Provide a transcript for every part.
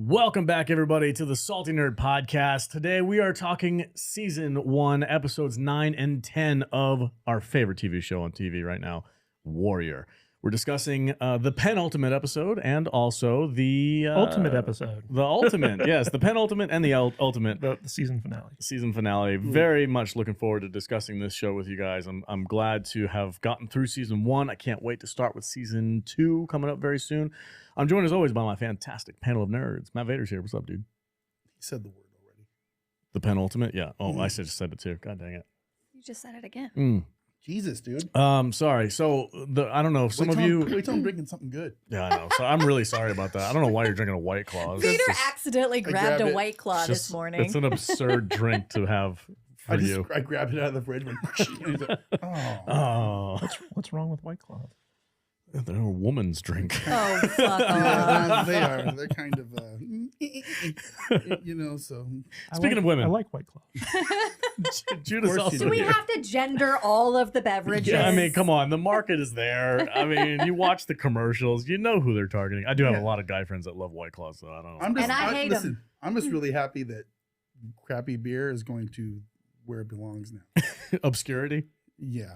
Welcome back, everybody, to the Salty Nerd Podcast. Today, we are talking Season 1, Episodes 9 and 10 of our favorite TV show on TV right now, Warrior. We're discussing the penultimate episode and also the... ultimate episode. The ultimate, yes, the penultimate and the ultimate. The season finale. Season finale. Very much looking forward to discussing this show with you guys. I'm glad to have gotten through Season 1. I can't wait to start with Season 2 coming up very soon. I'm joined as always by my fantastic panel of nerds. Matt Vader's here. What's up, dude? He said the word already. The penultimate? Yeah. Oh, I just said it too. God dang it. You just said it again. Jesus, dude. Sorry. So I don't know if some of you. Wait till I'm drinking something good. Yeah, I know. So I'm really sorry about that. I don't know why you're drinking a White Claw. It's Vader just- accidentally grabbed a it. White Claw this morning. It's an absurd drink to have for you. I grabbed it out of the fridge. And he's like, Oh, What's wrong with White Claws? they're a woman's drink. Oh, fuck off. yeah, they are. They're kind of, so. Speaking of women. I like White Claw. Judas Of course you also Do we here. have to gender all of the beverages? Yeah, I mean, come on. The market is there. I mean, you watch the commercials. You know who they're targeting. I do have a lot of guy friends that love White Claws, so I don't know. And I hate 'em. I'm just really happy that crappy beer is going to where it belongs now. Obscurity? Yeah.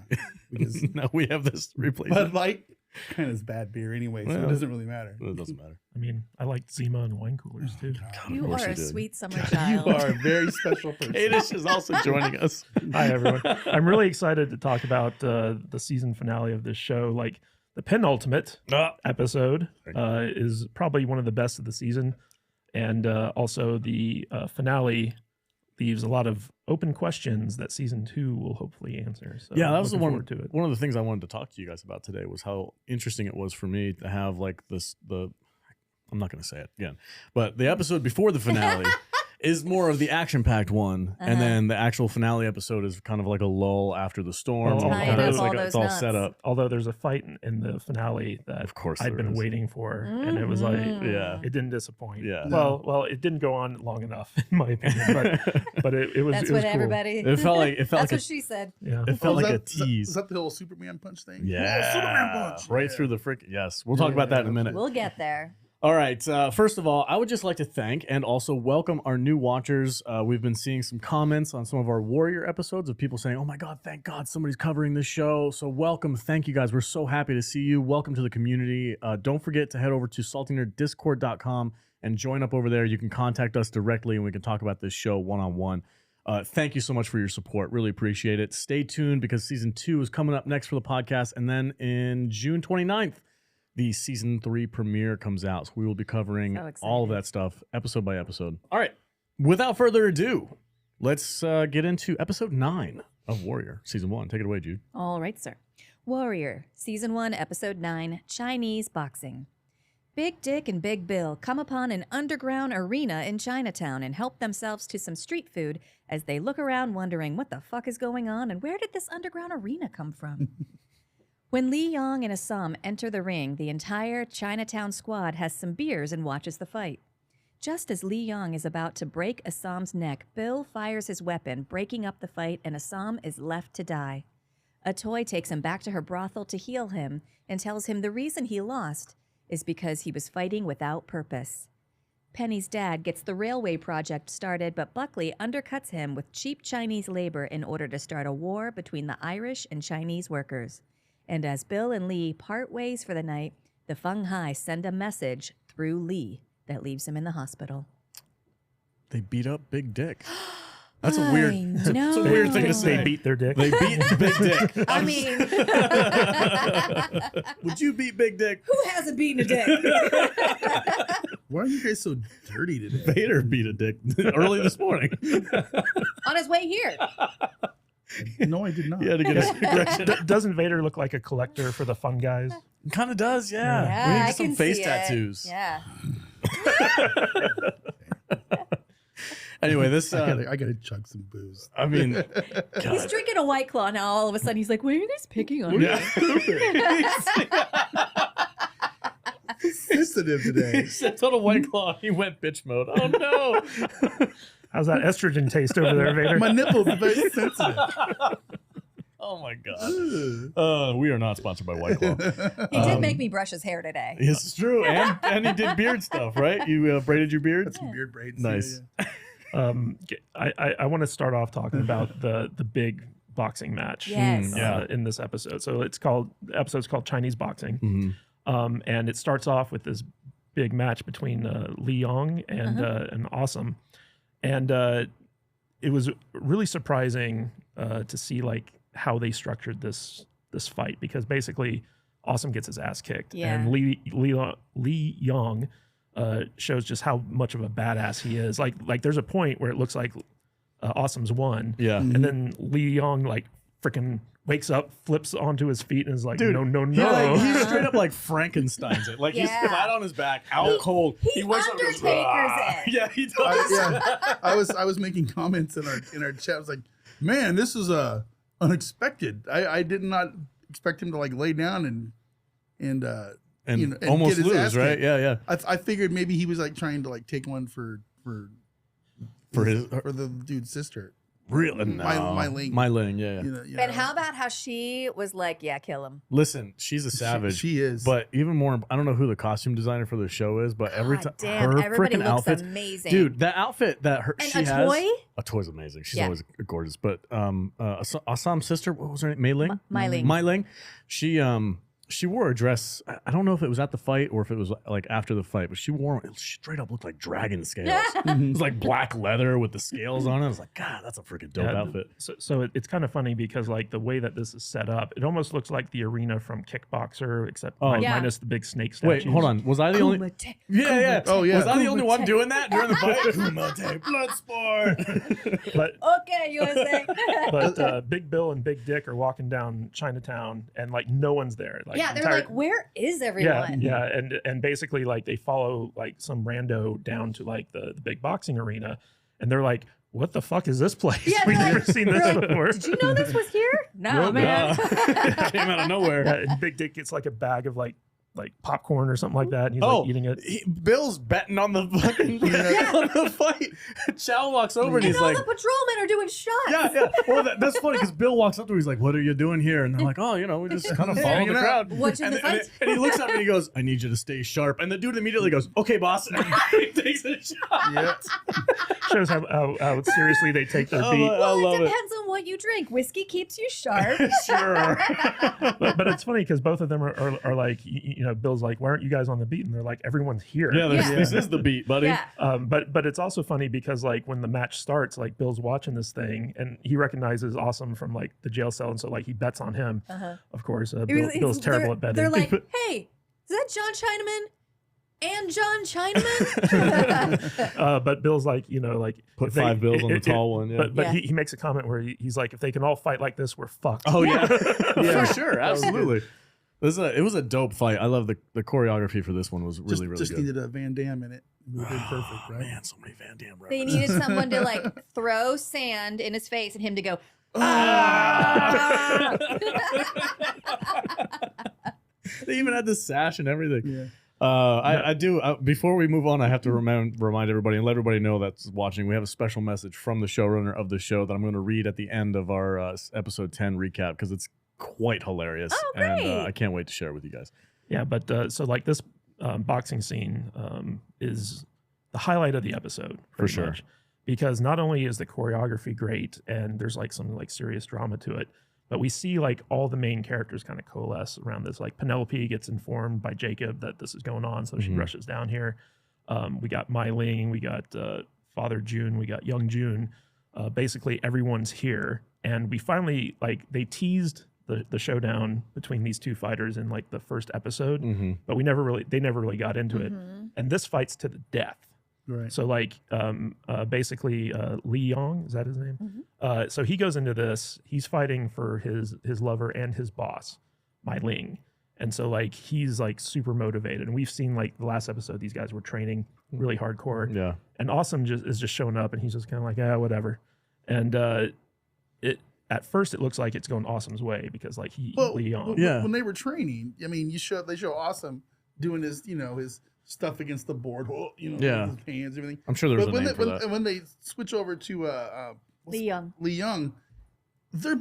Because Now we have this replacement. Bud Light kind of is bad beer anyway, so Well, it doesn't really matter. It doesn't matter. I mean, I like Zima and wine coolers too. You Of course are you a did. sweet summer You child. are a very special person. Kadish is also joining us. Hi everyone. I'm really excited to talk about the season finale of this show. Like the penultimate episode is probably one of the best of the season, and also the finale leaves a lot of open questions that season 2 will hopefully answer. So Yeah, that was the looking one. forward to it. One of the things I wanted to talk to you guys about today was how interesting it was for me to have like this. I'm not going to say it again, but the episode before the finale is more of the action-packed one, and then the actual finale episode is kind of like a lull after the storm. Well, Tying up It's all like those it's all knots. set up. Although there's a fight in the finale that Of course, I'd there been is. waiting for, and it was like, Yeah. it didn't disappoint. Yeah. Well, it didn't go on long enough, in my opinion, but it was. That's it was what cool. everybody. It felt like That's like what she said. Yeah. it felt Oh, like a is that- tease. Is that the whole Superman punch thing? Yeah, Superman punch. right Yeah. through the frick. Yes, we'll talk about that in a minute. We'll get there. All right. First of all, I would just like to thank and also welcome our new watchers. We've been seeing some comments on some of our Warrior episodes of people saying, "Oh my God, thank God somebody's covering this show." So welcome. Thank you guys. We're so happy to see you. Welcome to the community. Don't forget to head over to saltynerddiscord.com and join up over there. You can contact us directly and we can talk about this show one-on-one. Thank you so much for your support. Really appreciate it. Stay tuned because season 2 is coming up next for the podcast. And then in June 29th, the season 3 premiere comes out. So we will be covering So all of excited. that stuff episode by episode. All right. Without further ado, let's get into episode 9 of Warrior, season 1. Take it away, Jude. All right, sir. Warrior, Season 1, Episode 9, Chinese Boxing. Big Dick and Big Bill come upon an underground arena in Chinatown and help themselves to some street food as they look around wondering what the fuck is going on and where did this underground arena come from? When Li Yong and Sahm enter the ring, the entire Chinatown squad has some beers and watches the fight. Just as Li Yong is about to break Assam's neck, Bill fires his weapon, breaking up the fight, and Assam is left to die. A toy takes him back to her brothel to heal him and tells him the reason he lost is because he was fighting without purpose. Penny's dad gets the railway project started, but Buckley undercuts him with cheap Chinese labor in order to start a war between the Irish and Chinese workers. And as Bill and Lee part ways for the night, the Feng Hai send a message through Lee that leaves him in the hospital. They beat up Big Dick. That's a weird, it's a know. weird thing to They say. beat their dick. They beat Big Dick. I mean, Would you beat Big Dick? who hasn't beaten a dick? Why are you guys so dirty today? Vader beat a dick early this morning. On his way here. No, I did not. He had to get his aggression. Doesn't Vader look like a collector for the fun guys? Kind of does, yeah. Yeah, We need I some can face see tattoos. It. Yeah. Anyway, this, I gotta chug some booze. I mean, He's God. drinking a White Claw now. All of a sudden, he's like, "Why are you guys picking on me?" Yeah. Sensitive today. He sipped on a White Claw. He went bitch mode. Oh, no. How's that estrogen taste over there, Vader? My nipples are very sensitive. Oh my god. We are not sponsored by White Claw. He did make me brush his hair today. It's true, and he did beard stuff, right? You braided your beard. That's some beard braids. Nice. I want to start off talking about the big boxing match Yes. in this episode. So the episode's called Chinese Boxing. Mhm. And it starts off with this big match between Li Yong and Awesome. And it was really surprising to see like how they structured this fight, because basically Awesome gets his ass kicked. Yeah. And Li Yong shows just how much of a badass he is. Like there's a point where it looks like Awesome's won. Yeah. And then Li Yong like freaking wakes up, flips onto his feet, and is like, Dude, no. He straight up like Frankensteins it. Like he's Yeah. flat on his back, out cold. He wakes up and goes, Undertaker's "Ah." it. Yeah, he does. I was making comments in our chat. I was like, man, this is unexpected. I did not expect him to like lay down and And you know, and almost get his ass lose, right? kicked. Yeah. I figured maybe he was like trying to like take one for the dude's sister. Really? No. My Ling. My Ling, yeah. You know, And how about how she was like, yeah, kill him. Listen, she's a savage. She is. But even more, I don't know who the costume designer for the show is, but every time God damn, her everybody freaking looks outfits, amazing. dude, that outfit that And she a has, toy? a toy's amazing. She's Yeah. always gorgeous. But Assam's sister, what was her name? Mei Ling. Mai Ling. Mai Ling. She wore a dress. I don't know if it was at the fight or if it was like after the fight, but she wore it straight up looked like dragon scales. It was like black leather with the scales on it. I was like, God, that's a freaking dope outfit. So it's kind of funny because like the way that this is set up, it almost looks like the arena from Kickboxer, except Yeah. minus the big snake statues. Wait, hold on. Was I the only? Kumite. Yeah. Oh, yeah. Was I the only one Kumite. doing that during the fight? Kumite, blood sport. But Okay, USA. but Big Bill and Big Dick are walking down Chinatown, and like no one's there. Like Yeah, they're like, where is everyone? Yeah, and basically like they follow like some rando down to like the big boxing arena, and they're like, "What the fuck is this place? Yeah, We've they're never like- seen this they're like, before." Did you know this was here? No, man. Came out of nowhere. Yeah, and Big Dick gets like a bag of like popcorn or something like that, and he's like eating it. Bill's betting on the fucking on the fight. Chow walks over and And he's all like, the patrolmen are doing shots. yeah. Well, that's funny because Bill walks up to him. He's like, "What are you doing here?" And they're like, "Oh, we just kind of follow the crowd." Watching the fight. And he looks up and he goes, "I need you to stay sharp." And the dude immediately goes, "Okay, boss." And he takes a shot. Yeah. Shows how seriously they take their beat. I Well, love it it. depends on what you drink. Whiskey keeps you sharp. Sure. But it's funny because both of them are like, Bill's like, "Why aren't you guys on the beat?" And they're like, "Everyone's here." Yeah, Yeah. this is the beat, buddy. Yeah. But it's also funny because like when the match starts, like Bill's watching this thing and he recognizes Awesome from like the jail cell, and so like he bets on him. Uh-huh. Of course, It Bill's was- terrible they're- at betting. They're like, hey, is that John Chinaman and John Chinaman? But Bill's like, Put if they- 5 bills on the tall one. Yeah. But Yeah. he makes a comment where he's like, if they can all fight like this, we're fucked. Oh yeah, Yeah. for sure, absolutely. It was a dope fight. I love the choreography for this one was really just good. needed a Van Damme in it. It would have been perfect, right? Man, so many Van Damme They references. needed someone to like throw sand in his face and him to go, ah! They even had the sash and everything. Yeah. I do. Before we move on, I have to remind everybody and let everybody know that's watching. We have a special message from the showrunner of the show that I'm going to read at the end of our episode 10 recap because it's quite hilarious. Oh, And great. I can't wait to share it with you guys. Yeah, but so like this boxing scene is the highlight of the episode pretty sure. much, because not only is the choreography great and there's like some like serious drama to it, but we see like all the main characters kind of coalesce around this. Like Penelope gets informed by Jacob that this is going on, so she Mhm. rushes down here. We got Mai Ling, we got Father June, we got Young June. Basically everyone's here, and we finally they teased the showdown between these two fighters in like the first episode, Mm-hmm. but they never really got into it. Mhm. And this fight's to the death. Right. So like basically Li Yong, is that his name? So he goes into this, he's fighting for his lover and his boss, Mai Ling. And so like he's like super motivated. And we've seen like the last episode, these guys were training really hardcore. Yeah. And Awesome is just showing up and he's just kind of like, whatever. And at first it looks like it's going Awesome's way because like Li Yong. Yeah. When they were training, I mean, they show Awesome doing his stuff against the board, Yeah. with his hands, everything. I'm sure there's But a name for that. when they switch over to Lee Young. Lee Young, they're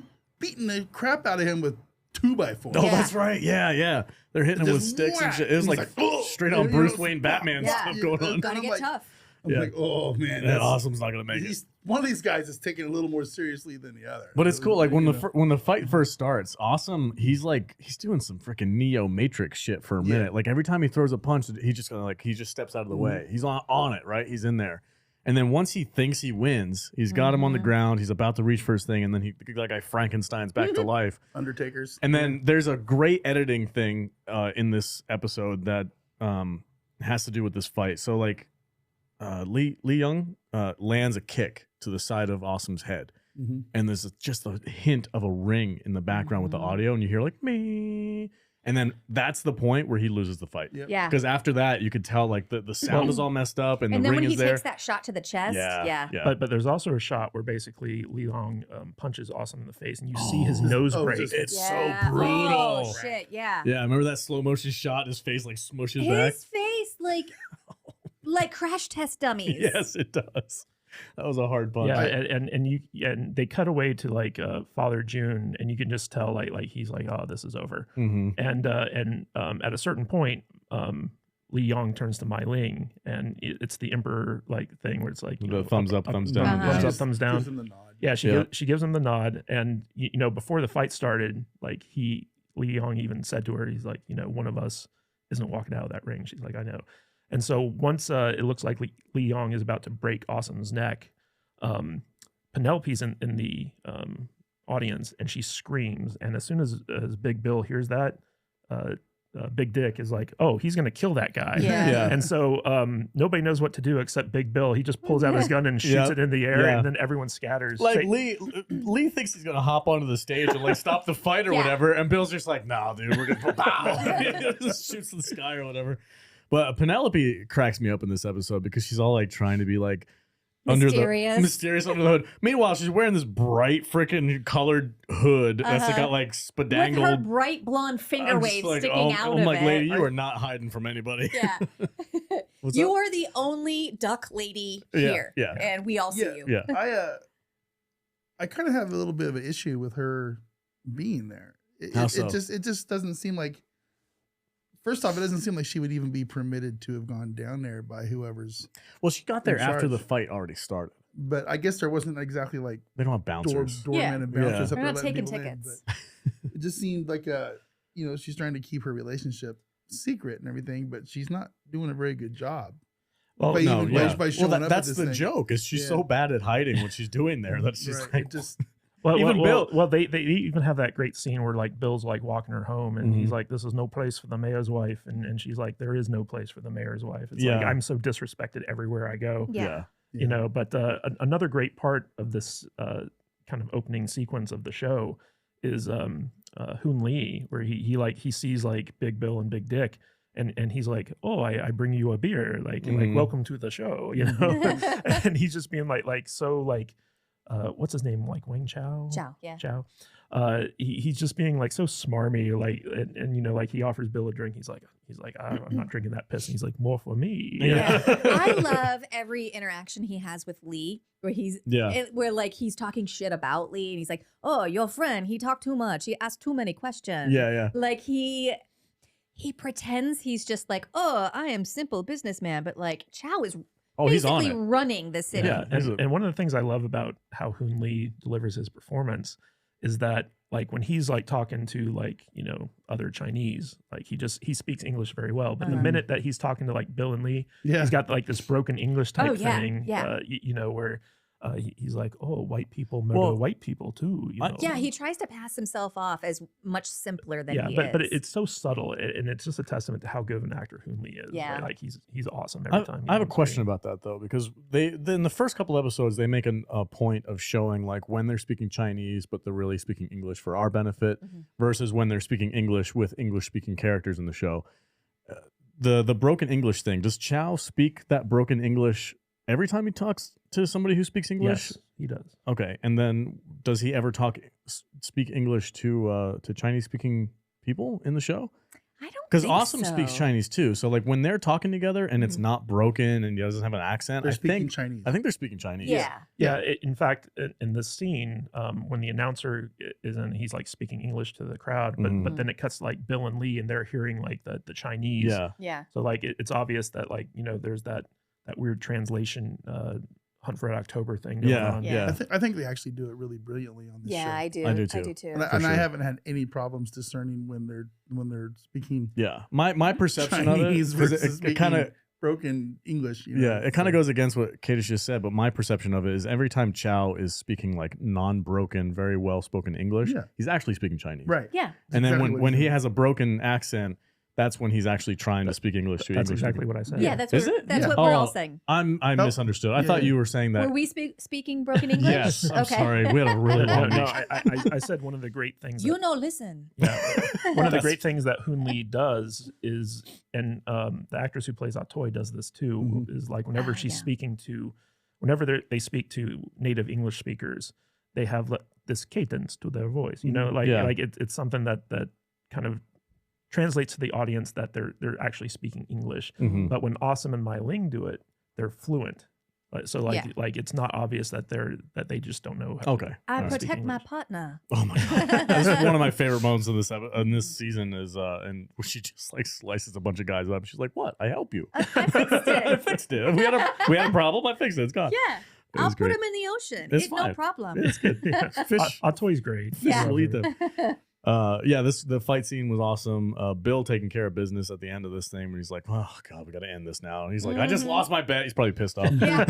beating the crap out of him with 2x4. Oh, Yeah. that's right. Yeah. They're hitting him with Just sticks and whack. shit. It was He's like, "Oh!" straight on You know, Bruce Wayne Batman Yeah. stuff going on. Gotta I'm get like- tough. I'm Yeah. like, oh man, And Awesome's not gonna make it. one of these guys is taking it a little more seriously than the other. But it's cool. Like when You the know. when the fight first starts, Awesome. He's doing some freaking Neo Matrix shit for a Yeah. minute. Like every time he throws a punch, he just steps out of the way. He's on it, right? He's in there. And then once he thinks he wins, he's got him on the ground. He's about to reach for his thing, and then that guy Frankenstein's back to life. Undertakers. And then there's a great editing thing in this episode that has to do with this fight. So like Lee Young lands a kick to the side of Awesome's head. Mm-hmm. And there's just a hint of a ring in the background with the audio, and you hear like me. And then that's the point where he loses the fight. Yep. Yeah. Because after that, you could tell like the sound is all messed up and, And the then ring when he is there. takes that shot to the chest, yeah. But there's also a shot where basically Li Long punches Awesome in the face, and you see his nose break. just- It's Yeah. so brutal. Oh shit, yeah. Yeah, remember that slow motion shot? His face like smushes back. His face like crash test dummies. Yes, it does. That was a hard punch. Yeah, and they cut away to like Father June, and you can just tell like he's like, oh, this is over. Mm-hmm. And at a certain point, Li Yong turns to Mai Ling, and it's the Emperor like thing where it's like The thumbs up, thumbs down. Uh-huh. thumbs up, Just thumbs down. gives him the nod. Yeah, Yeah. she gives him the nod, and before the fight started, like Li Yong even said to her, he's like, one of us isn't walking out of that ring. She's like, I know. And so once it looks like Li Yong is about to break Awesome's neck, Penelope's in the audience, and she screams. And as soon as Big Bill hears that, Big Dick is like, oh, he's going to kill that guy. Yeah. Yeah. And so nobody knows what to do except Big Bill. He just pulls out his gun and shoots Yep. it in the air, Yeah. and then everyone scatters. Like Say- Lee thinks he's gonna hop onto the stage and like stop the fight or Yeah. whatever, and Bill's just like, "Nah, dude, we're gonna pow!" Just shoots the sky or whatever. But Penelope cracks me up in this episode because she's all like trying to be like mysterious under the hood. Meanwhile, she's wearing this bright freaking colored hood that's got like With her spadangled. bright blonde finger I'm just waves like, sticking out I'm of like, it. lady, you are not hiding from anybody. Yeah. What's You up? are the only duck lady Yeah, here. yeah. And we all see Yeah. you. Yeah. I kind of have a little bit of an issue with her being there. How so? It just doesn't seem like. First off, it doesn't seem like she would even be permitted to have gone down there by whoever's. Well, she got there in after charge. the fight already started. But I guess there wasn't exactly like They don't have bouncers. doormen and Yeah. bouncers up They're there not letting taking people in, tickets. but it just seemed like she's trying to keep her relationship secret and everything, but she's not doing a very good job. well, By No, even- yeah. by showing up at that's this the thing. joke. Is she's Yeah. so bad at hiding what she's doing there that she's Right. like, It just Even Bill- they even have that great scene where like Bill's like walking her home, and he's like, "This is no place for the mayor's wife," and she's like, "There is no place for the mayor's wife." It's like Yeah. I'm so disrespected everywhere I go, Yeah. But another great part of this kind of opening sequence of the show is Hoon Lee, where he sees like Big Bill and Big Dick. And he's like, oh, I bring you a beer, like welcome to the show, and he's just being like so like. What's his name? Like Wang Chao? Chow, yeah. Chow. He's just being like so smarmy, like, and like he offers Bill a drink. He's like, I'm not drinking that piss. And he's like, more for me. Yeah. I love every interaction he has with Lee, where where like he's talking shit about Lee, and he's like, "Oh, your friend, he talked too much. He asked too many questions." yeah. Like he pretends he's just like, "Oh, I am simple businessman," but like Chow is Oh, he's on basically it. running the city. Yeah, and one of the things I love about how Hoon Lee delivers his performance is that like when he's like talking to like other Chinese, like he speaks English very well, but the minute that he's talking to like Bill and Lee, he's got like this broken English type thing, where he's like, oh, white people murder white people too. Yeah, he tries to pass himself off as much simpler than he but is. but it's so subtle, and it's just a testament to how good of an actor Hoon Lee is. Yeah. Right? Like he's awesome every time. I have a question about that though, because in the first couple episodes they make a point of showing like when they're speaking Chinese, but they're really speaking English for our benefit, versus when they're speaking English with English speaking characters in the show. The broken English thing. Does Chow speak that broken English every time he talks to somebody who speaks English? Yes, he does. Okay, and then does he ever speak English to Chinese speaking people in the show? I don't Because think Awesome so. speaks Chinese too. So like when they're talking together and it's not broken and he doesn't have an accent, They're I speaking think Chinese. I think they're speaking Chinese. Yeah. Yeah, in fact, in this scene, when the announcer is in, he's like speaking English to the crowd, but then it cuts to like Bill and Lee, and they're hearing like the Chinese. Yeah. Yeah. So like it's obvious that like there's that weird translation Hunt for Red October thing going Yeah. on. Yeah. I think they actually do it really brilliantly on this show. Yeah, I do. I do too. And I sure. haven't had any problems discerning when they're speaking Yeah. My perception Chinese of it, 'cause versus it kind of broken English. yeah, it kind of goes against what Kadish just said, but my perception of it is every time Chow is speaking like non-broken, very well-spoken English, Yeah. he's actually speaking Chinese. right. Yeah. And then exactly what when he's he doing. has a broken accent, that's when he's actually trying to speak English to That's English exactly people. what I said. Yeah, that's Is what, it? that's Yeah. what we're all Oh, saying. I No. misunderstood. I Yeah, thought yeah. you were saying that. Were we speaking broken English? Yes, I'm Okay. sorry. We had a really No, long no, week. I said one of the great things. You that- know, listen. Yeah, one of the That's- great things that Hoon Lee does is, and the actress who plays Atoy does this too, is like whenever Ah, she's yeah. speaking to, whenever they speak to native English speakers, they have this cadence to their voice. Like Yeah. like it's something that kind of translates to the audience that they're actually speaking English. Mhm. But when Awesome and Mai Ling do it, they're fluent. So Yeah. like it's not obvious that they just don't know how Okay. I Speak protect my English. partner. Oh my god, that's one of my favorite moments in this season is and she just like slices a bunch of guys up. She's like, "What? I help you. I fixed I it. fixed it. We had a problem. I fixed it. It's gone. Yeah. It I'll was put great. him in the ocean. It's No fine. problem. It's good. Yeah. Fish. Atoy's great. Yeah. will eat them. Yeah, the fight scene was awesome. Bill taking care of business at the end of this thing when he's like, "Oh God, we got to end this now." And he's like, "I just lost my bet." He's probably pissed off. Yeah.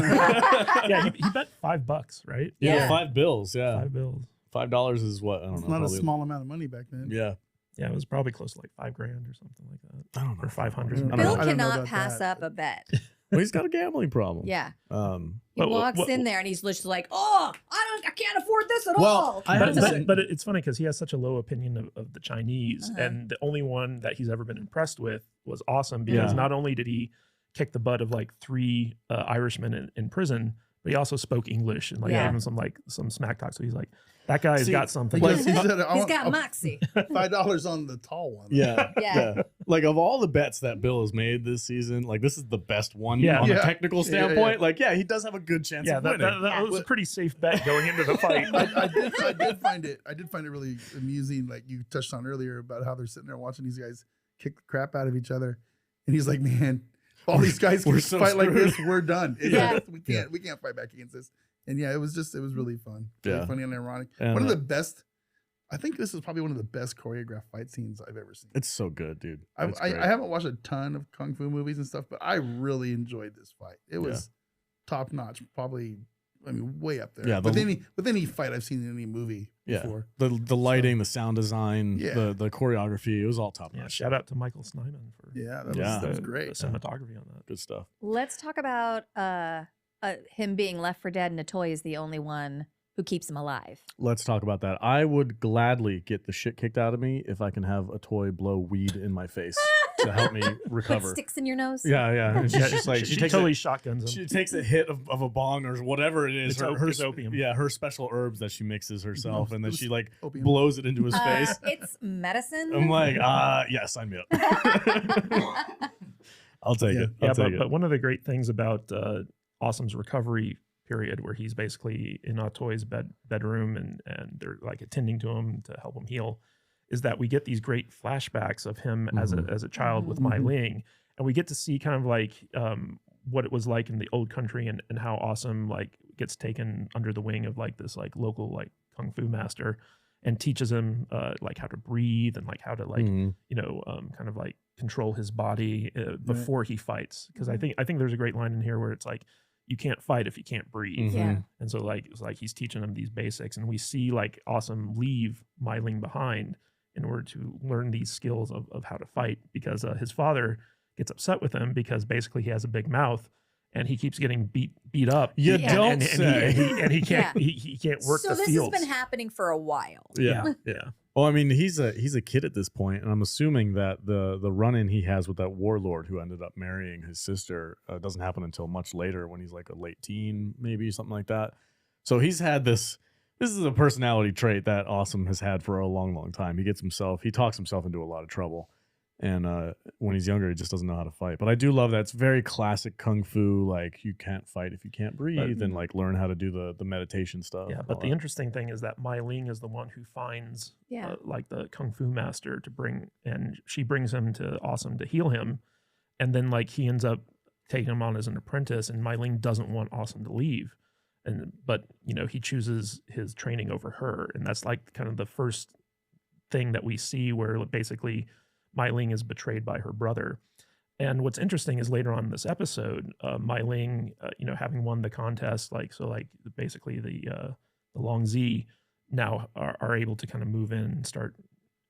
Yeah, he bet $5, right? Yeah, Yeah. $5. Yeah, $5. $5 is what I don't It's know. not a probably- small amount of money back then. Yeah, Yeah, it was probably close to like $5,000 or something like that. I don't know. Or 500. I don't Bill know. I don't know cannot about pass that. up a bet. Well, he's got a gambling problem. Yeah. He But walks what- in there and he's just like, "Oh, I can't afford this at Well, all." I have But, to say- but it's funny because he has such a low opinion of the Chinese, Uh-huh. and the only one that he's ever been impressed with was Awesome because Yeah. not only did he kick the butt of like 3 Irishmen in prison, but he also spoke English and like Yeah. gave him some smack talk. So he's like, that guy's See, got something. Because he said, I He's want got moxie. $5 on the tall one. Yeah, Yeah. Like of all the bets that Bill has made this season, like this is the best one Yeah. on a Yeah. technical Yeah, yeah, standpoint. yeah. Like, yeah, he does have a good chance Yeah, of that winning. was a pretty safe bet going into the fight. I did find it really amusing, like you touched on earlier about how they're sitting there watching these guys kick the crap out of each other, and he's like, "Man, all these guys We're can so fight like screwed." this. We're done. Yeah. We can't fight back against this." And yeah, it was really fun, Yeah. really funny and ironic. And, One of the best. I think this is probably one of the best choreographed fight scenes I've ever seen. It's so good, dude. I It's great. haven't watched a ton of kung fu movies and stuff, but I really enjoyed this fight. It was top notch, probably. I mean, way up there. Yeah, with any fight I've seen in any movie Yeah. before. The lighting, the sound design, Yeah. the choreography, it was all top Yeah, notch. shout out to Michael Snyman for Yeah, Yeah. that was the great. cinematography on that. Good stuff. Let's talk about him being left for dead, and Atoy is the only one who keeps him alive. Let's talk about that. I would gladly get the shit kicked out of me if I can have a toy blow weed in my face to help me Put recover. sticks in your nose. Yeah, yeah. And she's just like she takes totally a, shotguns him. she takes a hit of a bong or whatever it is. It's opium. Yeah, her special herbs that she mixes herself, and then It she was like opium. blows it into his face. It's medicine. I'm like, yeah, sign me up. I'll take it. I'll Yeah, take it. but one of the great things about Awesome's recovery period, where he's basically in Atoy's bedroom and they're like attending to him to help him heal, is that we get these great flashbacks of him as a child with Mai Ling, and we get to see kind of like what it was like in the old country and how Awesome like gets taken under the wing of like this like local like kung fu master and teaches him like how to breathe and like how to like Mhm. kind of like control his body before he fights, because I think there's a great line in here where it's like, you can't fight if you can't breathe. Mhm. Yeah. And so like it's like he's teaching them these basics, and we see like Awesome leave Mai Ling behind in order to learn these skills of how to fight, because his father gets upset with him because basically he has a big mouth and he keeps getting beat up. You Yeah. don't and say. he can't Yeah. he can't work So the this fields. has been happening for a while. Yeah, yeah. Well, I mean, he's a kid at this point, and I'm assuming that the run-in he has with that warlord who ended up marrying his sister doesn't happen until much later, when he's like a late teen, maybe something like that. So he's had this. This is a personality trait that Awesome has had for a long, long time. He talks himself into a lot of trouble, And when he's younger, he just doesn't know how to fight. But I do love that. It's very classic kung fu. Like, you can't fight if you can't breathe, and like learn how to do the meditation stuff. Yeah, but the interesting thing is that Mai Ling is the one who finds like the kung fu master to bring, and she brings him to Awesome to heal him, and then like he ends up taking him on as an apprentice, and Mai Ling doesn't want Awesome to leave, but you know, he chooses his training over her, and that's like kind of the first thing that we see where basically Mai Ling is betrayed by her brother. And what's interesting is later on in this episode, Mai Ling, you know, having won the contest, like basically the Long Z now are able to kind of move in and start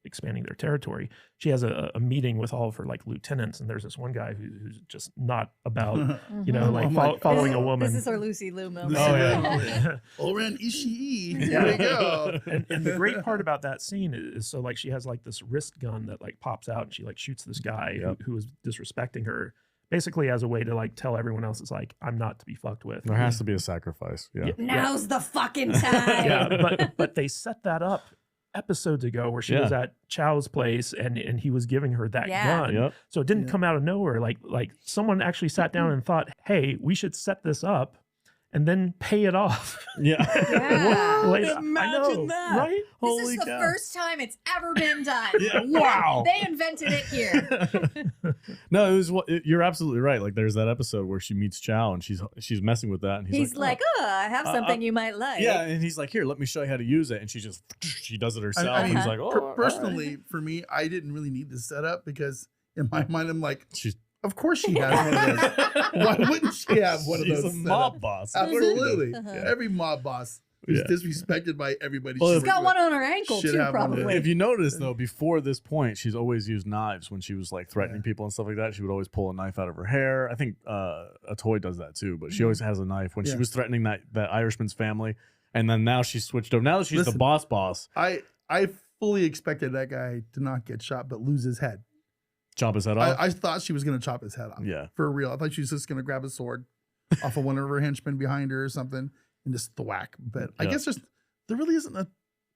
expanding their territory. She has a meeting with all of her like lieutenants, and there's this one guy who's just not about, you know, like following a woman. This is our Lucy Liu moment. Oh yeah. Oren Ishii. Here we go. And the great part about that scene is so like she has like this wrist gun that like pops out, and she like shoots this guy who is disrespecting her, basically as a way to like tell everyone else, it's like, I'm not to be fucked with. There has to be a sacrifice. Yeah. Now's the fucking time. Yeah, but they set that up episodes ago where she was at Chow's place and he was giving her that gun. Yep. So it didn't come out of nowhere. Like someone actually sat down and thought, hey, we should set this up and then pay it off. Yeah. Like, Imagine I know, that. right? This is the first time it's ever been done. Wow. They invented it here. No, it was you're absolutely right. Like, there's that episode where she meets Chow and she's messing with that, and he's like, oh, I have something you might like. Yeah, and he's like, here, let me show you how to use it, and she does it herself. I mean, and he's like, oh, personally, for me, I didn't really need this setup because in my mind, I'm like, she's of course she has one of those. Why wouldn't she have one of those? She's a mob boss. Absolutely. Uh-huh. Every mob boss is disrespected by everybody. Well, She's got one on her ankle should too, have one of probably. If you notice, though, before this point, she's always used knives when she was like threatening people and stuff like that. She would always pull a knife out of her hair. I think a toy does that too, but she always has a knife when she was threatening that Irishman's family. And then now she's switched over. Now that she's the boss. I fully expected that guy to not get shot, but lose his head. Chop his head off? I thought she was going to chop his head off. Yeah. For real. I thought she was just going to grab a sword off of one of her henchmen behind her or something and just thwack. But I guess there really isn't a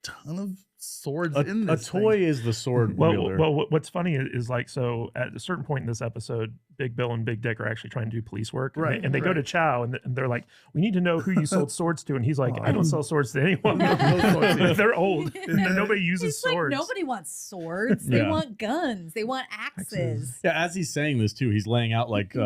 ton of swords in this. A toy is the sword wielder. Well, what's funny is like, so at a certain point in this episode, Big Bill and Big Dick are actually trying to do police work. Right. And they go to Chow and they're like, we need to know who you sold swords to. And he's like, I don't sell swords to anyone. They're old. Nobody uses swords. Like, nobody wants swords. They want guns. They want axes. Yeah, as he's saying this too, he's laying out like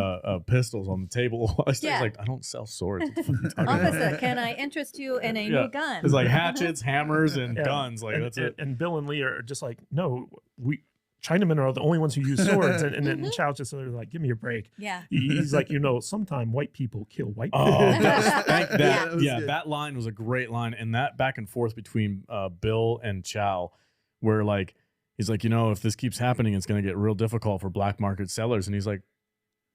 pistols on the table. He's like, I don't sell swords. Officer, can I interest you in a new gun? It's like hatchets, hammers, and guns. Like, that's it. And Bill and Lee are just like, no, Chinamen are the only ones who use swords. And then Chow's just sort of like, give me a break. Yeah. He's like, sometime white people kill white people. Oh, that line was a great line. And that back and forth between Bill and Chow, where like, he's like, if this keeps happening, it's going to get real difficult for black market sellers. And he's like,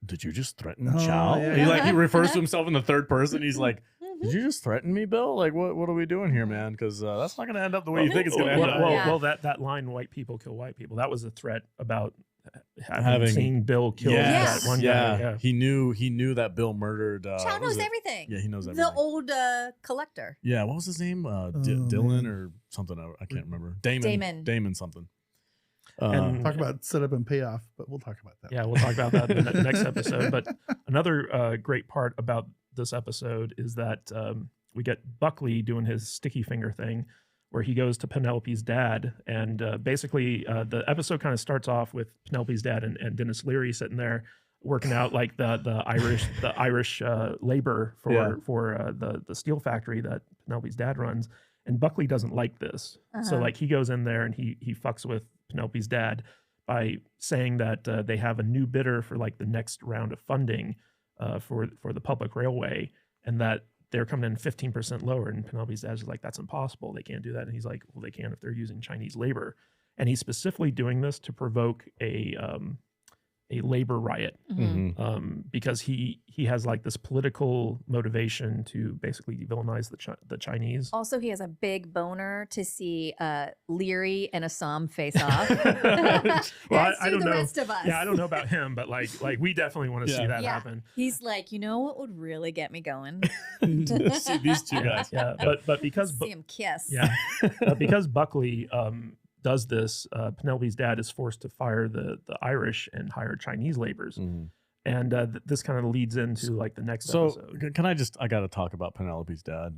did you just threaten Chow? Yeah. He refers to himself in the third person. He's like, did you just threaten me, Bill? Like, what are we doing here, man? Because that's not going to end up the way you think it's going to end up. Well, that line, white people kill white people, that was a threat about having seen Bill kill that one guy. Yeah. He knew that Bill murdered. Chow knows everything. Yeah, he knows everything. The old collector. Yeah, what was his name? Dylan or something. I can't remember. Damon something. And talk about setup and payoff, but we'll talk about that. Yeah, we'll talk about that in the next episode. But another great part about this episode is that we get Buckley doing his sticky finger thing, where he goes to Penelope's dad, and basically the episode kind of starts off with Penelope's dad and Dennis Leary sitting there working out like the Irish labor for the steel factory that Penelope's dad runs, and Buckley doesn't like this, so like he goes in there and he fucks with Penelope's dad by saying that they have a new bidder for like the next round of funding for the public railway, and that they're coming in 15% lower. And Penelope's dad's like, that's impossible. They can't do that. And he's like, well, they can if they're using Chinese labor. And he's specifically doing this to provoke a labor riot, because he has like this political motivation to basically villainize the Chinese. Also, he has a big boner to see Leary and Sahm face off. Well, I don't know. Rest of us. Yeah, I don't know about him, but like we definitely want to see that happen. He's like, what would really get me going? See these two guys. Yeah, but because see him kiss. Yeah, but because Buckley does this, Penelope's dad is forced to fire the Irish and hire Chinese laborers. And this kind of leads into like the next episode. Can I got to talk about Penelope's dad.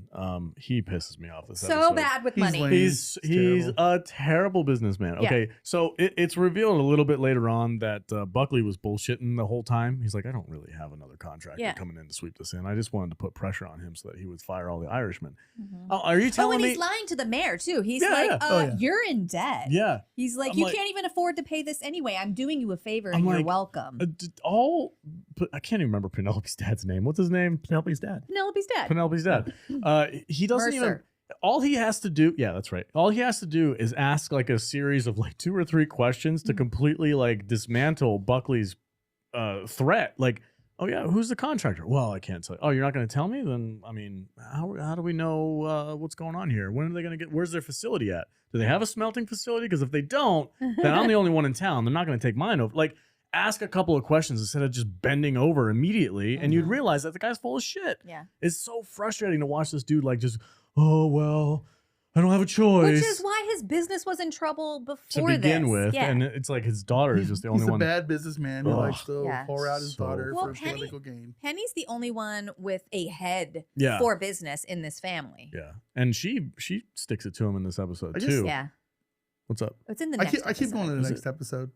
He pisses me off this So episode. bad with He's money. lame. He's a terrible businessman. Yeah. Okay, so it's revealed a little bit later on that Buckley was bullshitting the whole time. He's like, I don't really have another contractor coming in to sweep this in. I just wanted to put pressure on him so that he would fire all the Irishmen. Oh, are you telling and me? he's lying to the mayor too. He's Yeah, like, yeah. Oh, yeah. you're in debt. Yeah. He's like, I'm you like- can't even afford to pay this anyway. I'm doing you a favor I'm and you're like, welcome. I can't even remember Penelope's dad's name. What's his name? Penelope's dad. Penelope's dad. Penelope's dad. He doesn't even. Mercer. All he has to do, yeah, that's right. All he has to do is ask like a series of like 2 or 3 questions to completely like dismantle Buckley's threat. Like, oh yeah, who's the contractor? Well, I can't tell you. Oh, you're not going to tell me? Then I mean, how do we know what's going on here? When are they going to get? Where's their facility at? Do they have a smelting facility? Because if they don't, then I'm the only one in town. They're not going to take mine over. Like, ask a couple of questions instead of just bending over immediately, and you'd realize that the guy's full of shit. Yeah. It's so frustrating to watch this dude like just, oh well, I don't have a choice. Which is why his business was in trouble to before begin this. with, Yeah. and it's like his daughter is just the only He's a one. bad businessman who Ugh. likes to Yeah. pour out his So- daughter Well, for Penny- political gain. Penny's the only one with a head Yeah. for business in this family. Yeah, and she sticks it to him in this episode I just- too. Yeah. What's up? It's in the I next keep going to the Is next episode.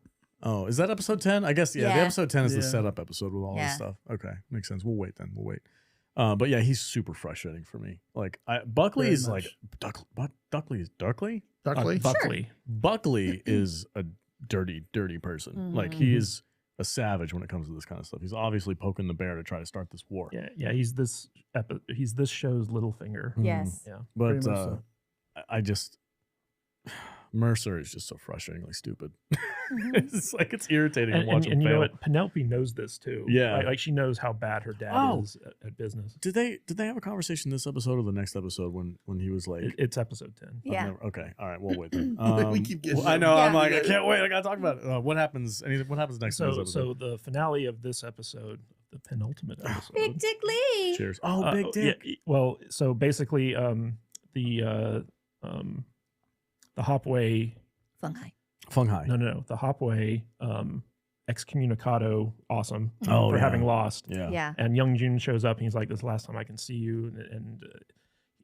Oh, is that episode 10? I guess, yeah. The Yeah. episode 10 is the Yeah. setup episode with all this Yeah. stuff. Okay, makes sense. We'll wait then. We'll wait. But yeah, he's super frustrating for me. Like, Buckley Very is like, much. Duckley is Duckley? Duckley? Buckley. Buckley is a dirty, dirty person. Like, he Mhm. is a savage when it comes to this kind of stuff. He's obviously poking the bear to try to start this war. Yeah. He's this show's Littlefinger. Yes. Yeah. But Very much so. I just Mercer is just so frustratingly stupid. Mhm. It's like it's irritating to And, watch and, him you fail. know what? Penelope knows this too. Yeah. Like she knows how bad her dad Oh. is at business. Did they have a conversation this episode or the next episode when he was like, It's episode 10. I've Yeah. okay, all right, we'll wait then. We keep getting I know. I'm Yeah. like, I can't wait. I gotta talk about it. What happens? What happens next? in this So episode? the finale of this episode, the penultimate episode. Big Dick Lee. Cheers. Oh, big dick. Yeah, well, so basically, the Hopway. Fungi. Fungi. No. The Hopway excommunicado awesome Oh, for yeah. having lost. Yeah. Yeah. And Young Jun shows up and he's like, "This is the last time I can see you," and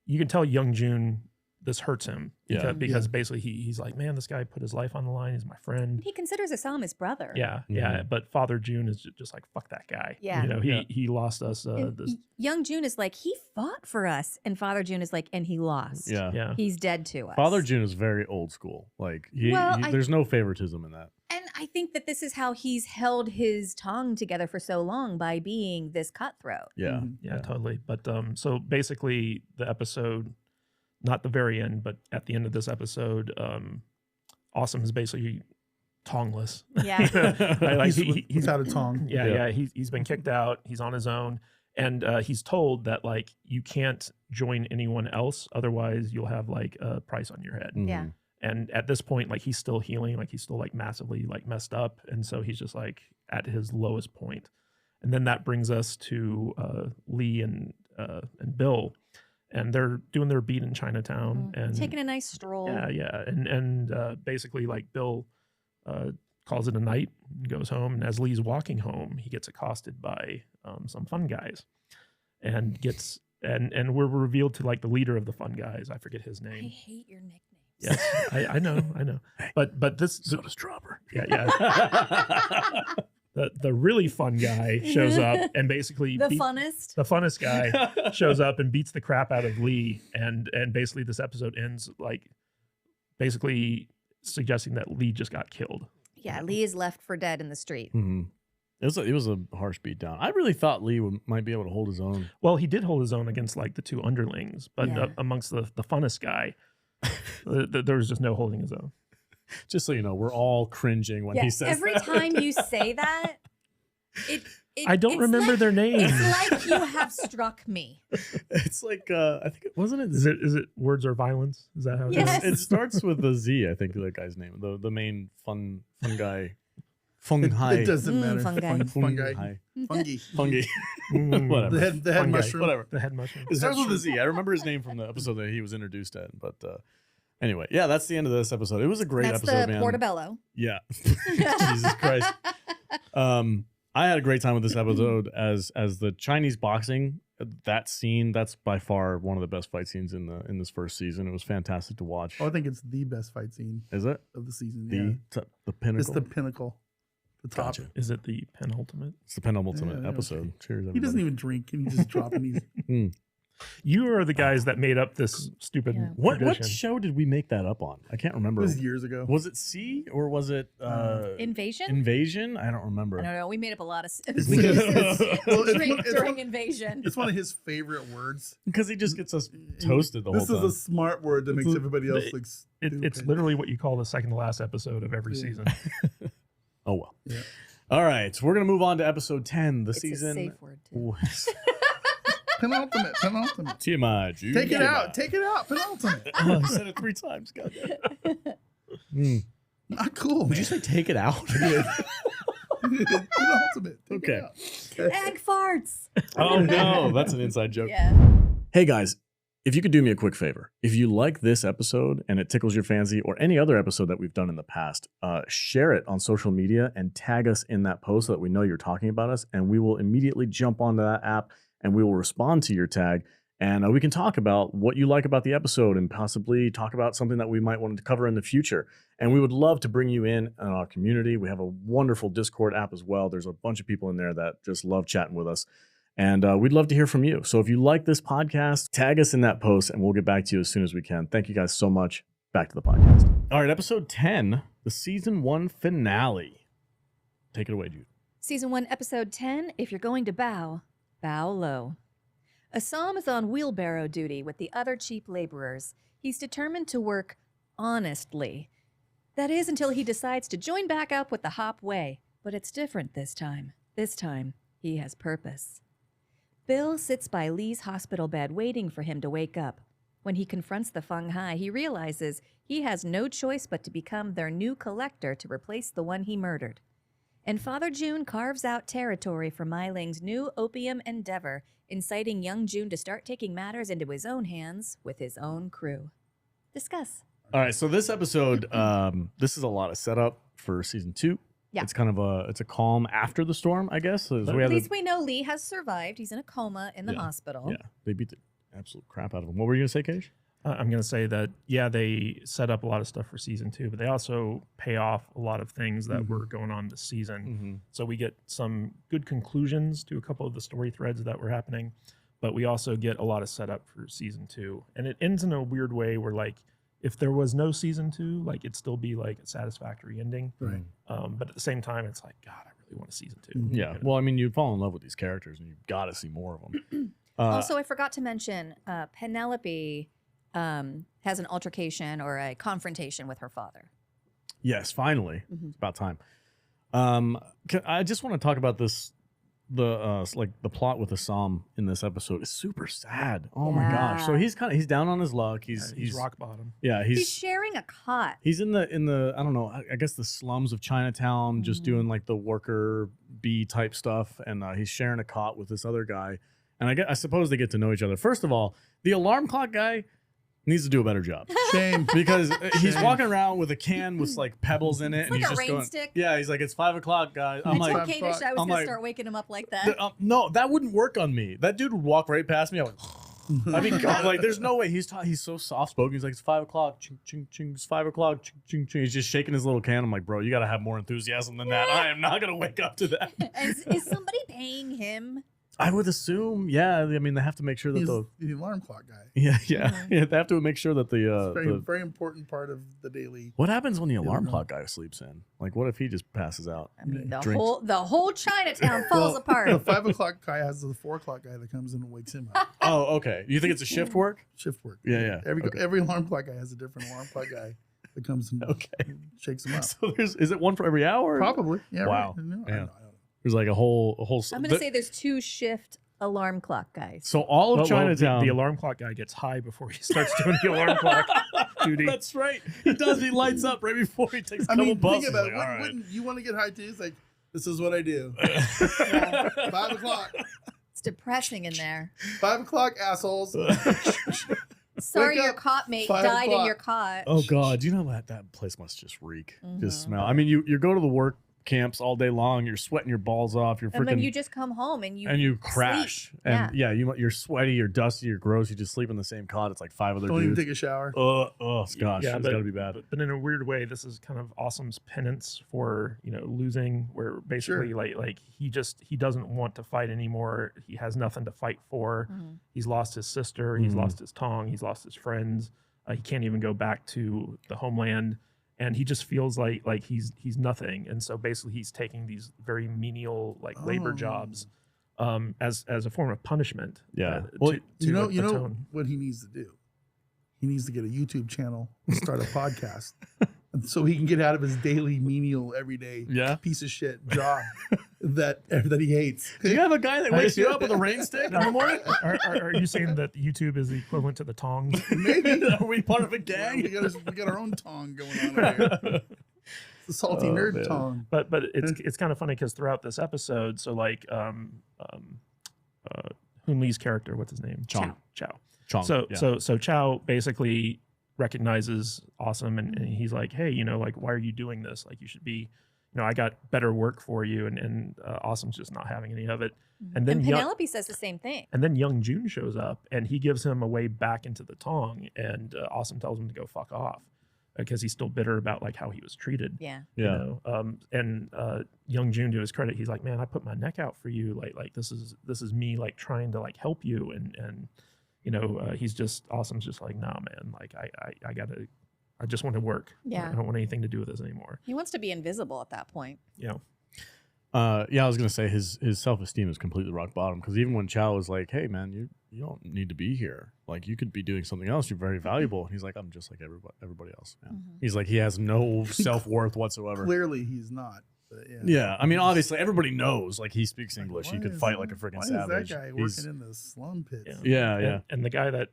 you can tell Young Jun this hurts him Yeah. because basically he's like, "Man, this guy put his life on the line. He's my friend." He considers Sahm his brother. Yeah. Mhm. But Father June is just like, "Fuck that guy." Yeah. You know, Yeah. he lost us. And This. Young June is like, he fought for us. And Father June is like, and he lost. Yeah. Yeah. He's dead to us. Father June is very old school. Like Well, there's no favoritism in that. And I think that this is how he's held his tongue together for so long, by being this cutthroat. Yeah. Mhm. Yeah, totally. But so basically, the episode, not the very end, but at the end of this episode, Awesome is basically tongueless. Yeah. Like, He's without a tongue. Yeah. He's been kicked out. He's on his own, and he's told that like you can't join anyone else, otherwise you'll have like a price on your head. Yeah. Mhm. And at this point, like he's still healing, like he's still like massively like messed up, and so he's just like at his lowest point. And then that brings us to Lee and Bill, and they're doing their beat in Chinatown and Taking a nice stroll. yeah, and basically like Bill calls it a night, and goes home, and as Lee's walking home, he gets accosted by some fun guys, and gets and we're revealed to like the leader of the fun guys. I forget his I name. hate your nicknames. Yes, I know. But this So does Dropper. yeah. The really fun guy shows up and basically The beat- funnest. the funnest guy shows up and beats the crap out of Lee, and basically this episode ends like basically suggesting that Lee just got killed. Yeah, Lee is left for dead in the street. Mhm. It was a harsh beat down. I really thought Lee might be able to hold his own. Well, he did hold his own against like the two underlings, but Yeah. amongst the funnest guy, there was just no holding his own. Just so you know, we're all cringing when Yeah, he says every that. time you say that, I don't it's remember like, their names. It's like you have struck me. It's like I think wasn't it? Is it words or violence? Is that how it Yes. is? It starts with the Z. I think that guy's name. The main fun guy. Fungi. It doesn't matter. Fungi. Fungi. Fungi. Fungi. Fungi. Mm, Whatever. The head Fungi. mushroom. Whatever. The head mushroom. It starts with a Z. I remember his name from the episode that he was introduced at, but Anyway, yeah, that's the end of this episode. It was a great That's episode, the man. Portobello. Yeah. Jesus Christ. I had a great time with this episode as the Chinese boxing. That scene, that's by far one of the best fight scenes in this first season. It was fantastic to watch. Oh, I think it's the best fight scene Is it of the season. the pinnacle? It's the pinnacle. The top. Gotcha. Is it the penultimate? It's the penultimate Yeah, episode. okay. Cheers, everybody. He doesn't even drink and he just dropping these. You are the guys that made up this stupid Yeah. What tradition. show did we make that up on? I can't It remember. was years ago. Was it C or was it Invasion? Invasion? I don't remember. I don't know. We made up a lot of Well, drink it's during one- Invasion. It's one of his favorite words. Because he just gets us toasted the whole This time. is a smart word that It's makes a- everybody else it- look stupid. It's literally what you call the second to last episode of every Yeah. season. Oh well. Yeah. All right, so we're gonna move on to episode 10. The It's season. a safe word, too. Ooh, Penultimate. TMI. Jude. Take it TMI. out. Take it out. Penultimate. Oh, I said it 3 times. God. Not cool. Would you say take it out? Penultimate. Take Okay. it out. Egg farts. Oh no, that's an inside joke. Yeah. Hey guys, if you could do me a quick favor, if you like this episode and it tickles your fancy or any other episode that we've done in the past, share it on social media and tag us in that post so that we know you're talking about us, and we will immediately jump onto that app and we will respond to your tag, and we can talk about what you like about the episode and possibly talk about something that we might want to cover in the future. And we would love to bring you in our community. We have a wonderful Discord app as well. There's a bunch of people in there that just love chatting with us. And we'd love to hear from you. So if you like this podcast, tag us in that post and we'll get back to you as soon as we can. Thank you guys so much. Back to the podcast. All right, episode 10, the season 1 finale. Take it away, Jude. Season 1, episode 10, If You're Going to Bow, Bow Low. Sahm is on wheelbarrow duty with the other cheap laborers. He's determined to work honestly. That is until he decides to join back up with the Hop Way. But it's different this time. This time, he has purpose. Bill sits by Lee's hospital bed waiting for him to wake up. When he confronts the Feng Hai, he realizes he has no choice but to become their new collector to replace the one he murdered. And Father June carves out territory for Mai Ling's new opium endeavor, inciting young June to start taking matters into his own hands with his own crew. Discuss. All right, so this episode, this is a lot of setup for season 2. Yeah. It's kind of a calm after the storm, I guess. So we At have least we know Lee has survived. He's in a coma in the Yeah. hospital. yeah, they beat the absolute crap out of him. What were you gonna say, Keish? I'm going to say that, yeah, they set up a lot of stuff for season 2, but they also pay off a lot of things that were going on this season. So we get some good conclusions to a couple of the story threads that were happening, but we also get a lot of setup for season 2. And it ends in a weird way where, like, if there was no season 2, like, it'd still be like a satisfactory ending. Right. But at the same time, it's like, God, I really want a season 2. Yeah. Well, I mean, you fall in love with these characters, and you've got to see more of them. Also, I forgot to mention Penelope has an altercation or a confrontation with her father. Yes, finally, it's about time. I just want to talk about this. The plot with the Sahm in this episode is super sad. Oh my gosh! So Yeah. he's down on his luck. He's rock bottom. Yeah, He's sharing a cot. he's in the I don't know, I guess the slums of Chinatown, just doing like the worker bee type stuff, and he's sharing a cot with this other guy, and I suppose they get to know each other. First of all, the alarm clock guy needs to do a better job. Shame. Because he's walking around with a can with like pebbles in it, and like he's a just rain going, stick. yeah, he's like, it's 5 o'clock, guys. I'm I like, told Kadish I was I'm going like- to start waking him up like that. no, that wouldn't work on me. That dude would walk right past me. I'm like, I mean, God, like, there's no way. He's so soft spoken. He's like, it's 5 o'clock. Ching, ching, ching. It's 5 o'clock. Ching, ching, ching. He's just shaking his little can. I'm like, bro, you got to have more enthusiasm than that. I am not going to wake up to that. Is somebody paying him? I would assume, yeah. I mean, they have to make sure that He's the the alarm clock guy. yeah. They have to make sure that It's very, the very important part of the daily. what happens when the alarm know. clock guy sleeps in? Like, what if he just passes out? I mean, the Drinks. whole Chinatown falls The apart. 5 o'clock guy has the 4 o'clock guy that comes in and wakes him up. Oh, okay. You think it's a shift work? Shift work. Yeah. Every Okay. every alarm clock guy has a different alarm clock guy that comes and Okay. shakes him up. So is it one for every hour? Probably. Yeah. Wow. Right. No, I Yeah. don't know. There's like a whole. I'm going to say there's 2 shift alarm clock guys. So all of Well, Chinatown. the alarm clock guy gets high before he starts doing the alarm clock duty. That's right. He does. He lights up right before he takes a I couple mean, puffs. think He's about like, it. all right. Wouldn't you want to get high too? It's like, this is what I do. 5 o'clock. It's depressing in there. 5 o'clock, assholes. Sorry, Wake your up, cot mate 5 died in o'clock. your cot. Oh God, you know that place must just reek, just Mhm. smell. I mean, you go to the work camps all day long. You're sweating your balls off. You're And then freaking you just come home and you and crash. sleep. And you're sweaty, you're dusty, you're gross. You just sleep in the same cot. It's like 5 other Don't even dudes. take a shower. Oh gosh, Yeah, it's gotta be bad. But in a weird way, this is kind of Awesome's penance for losing. Where basically like he doesn't want to fight anymore. He has nothing to fight for. Mhm. He's lost his sister. He's lost his Tong. He's lost his friends. He can't even go back to the homeland, and he just feels like he's nothing. And so basically, he's taking these very menial labor jobs as a form of punishment. Yeah. Well, You know atone. what he needs to do? He needs to get a YouTube channel, start a podcast, and so he can get out of his daily menial, everyday piece of shit job that he hates. Do you have a guy that wakes you up with a rain stick in the morning? Are you saying that YouTube is the equivalent to the tongs? Maybe Are we part of a gang? we got our own Tong going on over here. The salty nerd man. Tong. But it's kind of funny because throughout this episode, so Hoon Lee's character, what's his name? Chow. Chong, So Chow basically recognizes Awesome, and he's like, hey, why are you doing this? Like, you should be, I got better work for you, and Awesome's just not having any of it. And then Penelope says the same thing. And then Young Jun shows up, and he gives him a way back into the Tong, and Awesome tells him to go fuck off because he's still bitter about how he was treated. Yeah. And Young Jun, to his credit, he's like, man, I put my neck out for you. Like this is me trying to help you, and he's just Awesome's just like, nah, man, I just want to work. Yeah. I don't want anything to do with this anymore. He wants to be invisible at that point. Yeah. I was gonna say his self-esteem is completely rock bottom, because even when Chow was like, hey man, you don't need to be here, you could be doing something else, you're very valuable, and he's like, I'm just like everybody else, man. He's like, he has no self-worth whatsoever. Clearly he's not. But yeah, I mean, obviously everybody knows he speaks English. He could fight like a freaking why savage. Is that guy working in the slum pits? Yeah. And the guy that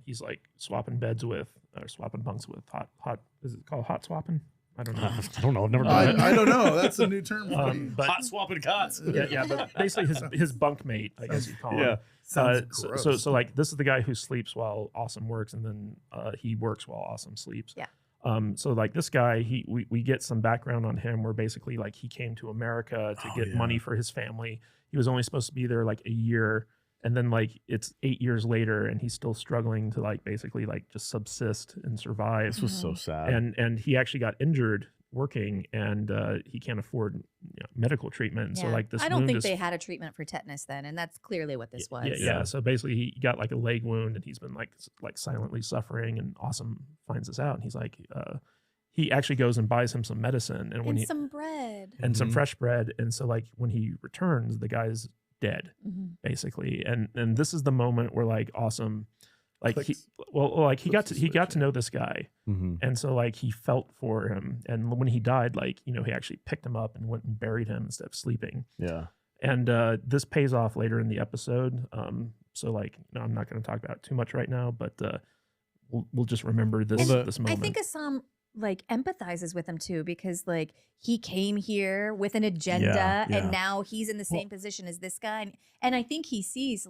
he's swapping beds with, or swapping bunks with, hot is it called hot swapping? I don't know. I don't know. I've never done that. I don't know. That's a new term for me. But Hot swapping cots. yeah, but basically his bunkmate, I guess you call him. Yeah. Sounds gross. So this is the guy who sleeps while Awesome works, and then he works while Awesome sleeps. Yeah. So this guy, we get some background on him where basically he came to America to get money for his family. He was only supposed to be there a year, and then it's 8 years later, and he's still struggling to basically just subsist and survive. This was so sad. And he actually got injured working, and he can't afford medical treatment. Yeah. So this I don't wound think is, they had a treatment for tetanus then, and that's clearly what this was. yeah. So basically, he got a leg wound, and he's been silently suffering. And Awesome finds this out, and he's like, he actually goes and buys him some medicine, and when And some bread. and some fresh bread. And so when he returns, the guy's dead, basically. And this is the moment where Awesome, he got to know this guy, and so he felt for him. And when he died, he actually picked him up and went and buried him instead of sleeping. Yeah. And this pays off later in the episode. So I'm not going to talk about it too much right now, but we'll just remember this moment. I think Assam empathizes with him too, because he came here with an agenda, and now he's in the same position as this guy, and I think he sees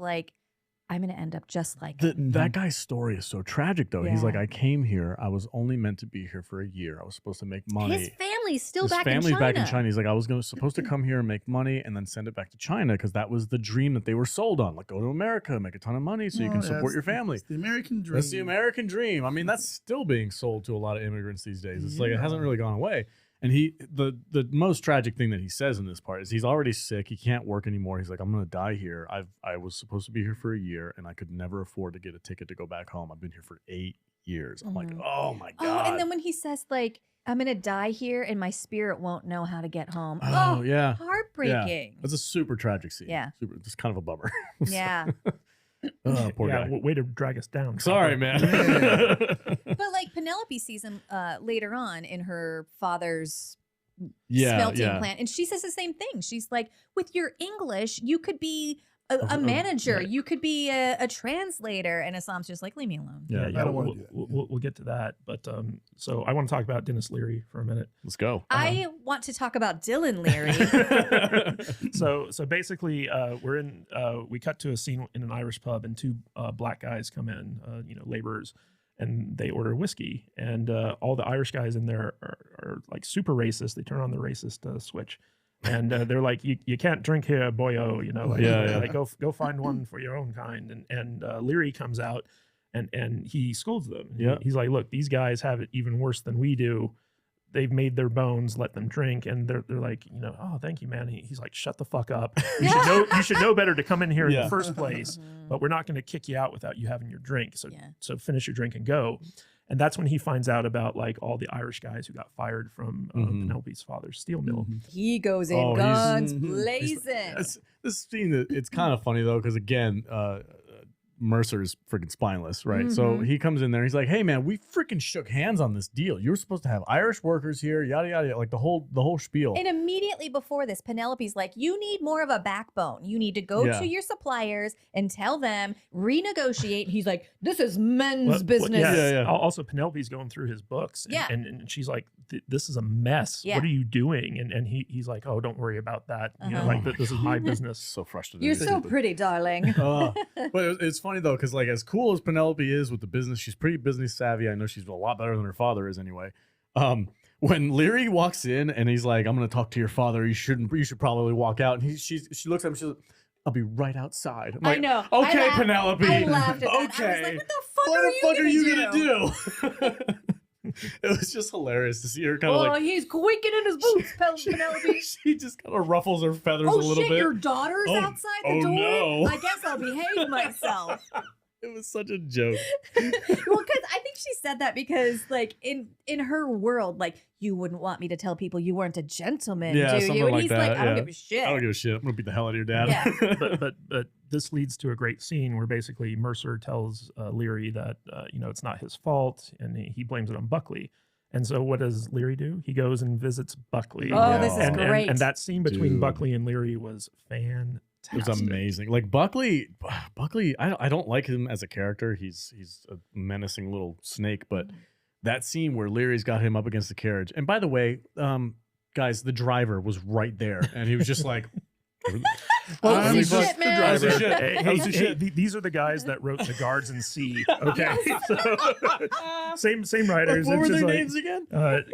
I'm going to end up just like him. That guy's story is so tragic, though. He's like, I came here. I was only meant to be here for a year. I was supposed to make money. His family's still His back family's in China. back in China. He's like, I was supposed to come here and make money and then send it back to China, because that was the dream that they were sold on. Go to America, make a ton of money so you can support your family. It's the American dream. That's the American dream. I mean, that's still being sold to a lot of immigrants these days. It's it hasn't really gone away. And the most tragic thing that he says in this part is he's already sick. He can't work anymore. He's like, I'm going to die here. I was supposed to be here for a year, and I could never afford to get a ticket to go back home. I've been here for 8 years. I'm like, oh my God. Oh, and then when he says I'm going to die here and my spirit won't know how to get home. Oh, yeah. Heartbreaking. It's a super tragic scene. Yeah. Just kind of a bummer. Yeah. Oh, poor guy. Way to drag us down. Sorry, man. But Penelope sees him later on in her father's smelting plant, and she says the same thing. She's like, with your English, you could be a manager. You could be a translator. And Assam's just like, leave me alone. Yeah, I don't want to do that. We'll get to that. But so I want to talk about Dennis Leary for a minute. Let's go. I want to talk about Dylan Leary. So basically, we cut to a scene in an Irish pub, and two black guys come in, laborers, and they order whiskey, and all the Irish guys in there are like super racist. They turn on the racist switch, and they're like, "You can't drink here, boyo." Like go find one for your own kind. And Leary comes out, and he scolds them. Yeah, he's like, "Look, these guys have it even worse than we do. They've made their bones, let them drink." And they're like, "Oh, thank you, man." He's like, "Shut the fuck up. You should know better to come in here in the first place, but we're not going to kick you out without you having your drink. So finish your drink and go." And that's when he finds out about like all the Irish guys who got fired from Penelope's father's steel mill. He goes in guns blazing. This scene, it's kind of funny though, because again, Mercer's freaking spineless, right? So he comes in there, he's like, "Hey man, we freaking shook hands on this deal. You were supposed to have Irish workers here, yada yada, like the whole spiel." And immediately before this, Penelope's like, "You need more of a backbone. You need to go to your suppliers and tell them, renegotiate." He's like, "This is men's business." Yeah. Also, Penelope's going through his books, and she's like, "This is a mess. What are you doing?" And he's like, "Oh, don't worry about that. This is my business." So frustrated. You're so pretty, darling. But it's funny though, because like as cool as Penelope is with the business, she's pretty business savvy. I know she's a lot better than her father is anyway. When Leary walks in and he's like, "I'm going to talk to your father. You should probably walk out." And she looks at him. She's like, "I'll be right outside." I'm like, I know. Okay, Penelope. I laughed at that. Okay. I was like, what the fuck are you gonna do? It was just hilarious to see her kind of like, he's quaking in his boots, Penelope. She just kind of ruffles her feathers a little bit. Your daughter's outside the door? No. I guess I'll behave myself. It was such a joke. Well, because I think she said that because, like, in her world, like, you wouldn't want me to tell people you weren't a gentleman, do you? And like he's that, like, I don't give a shit. I don't give a shit. I'm gonna beat the hell out of your dad. Yeah. but this leads to a great scene where basically Mercer tells Leary that it's not his fault, and he blames it on Buckley. And so what does Leary do? He goes and visits Buckley. Oh, this is great. And that scene between Buckley and Leary was fantastic. It was amazing. Like Buckley, I don't like him as a character. He's a menacing little snake, but that scene where Leary's got him up against the carriage. And by the way, guys, the driver was right there, and he was just like, These are the guys that wrote The Guards and Sea. Okay, same writers. What were their names again?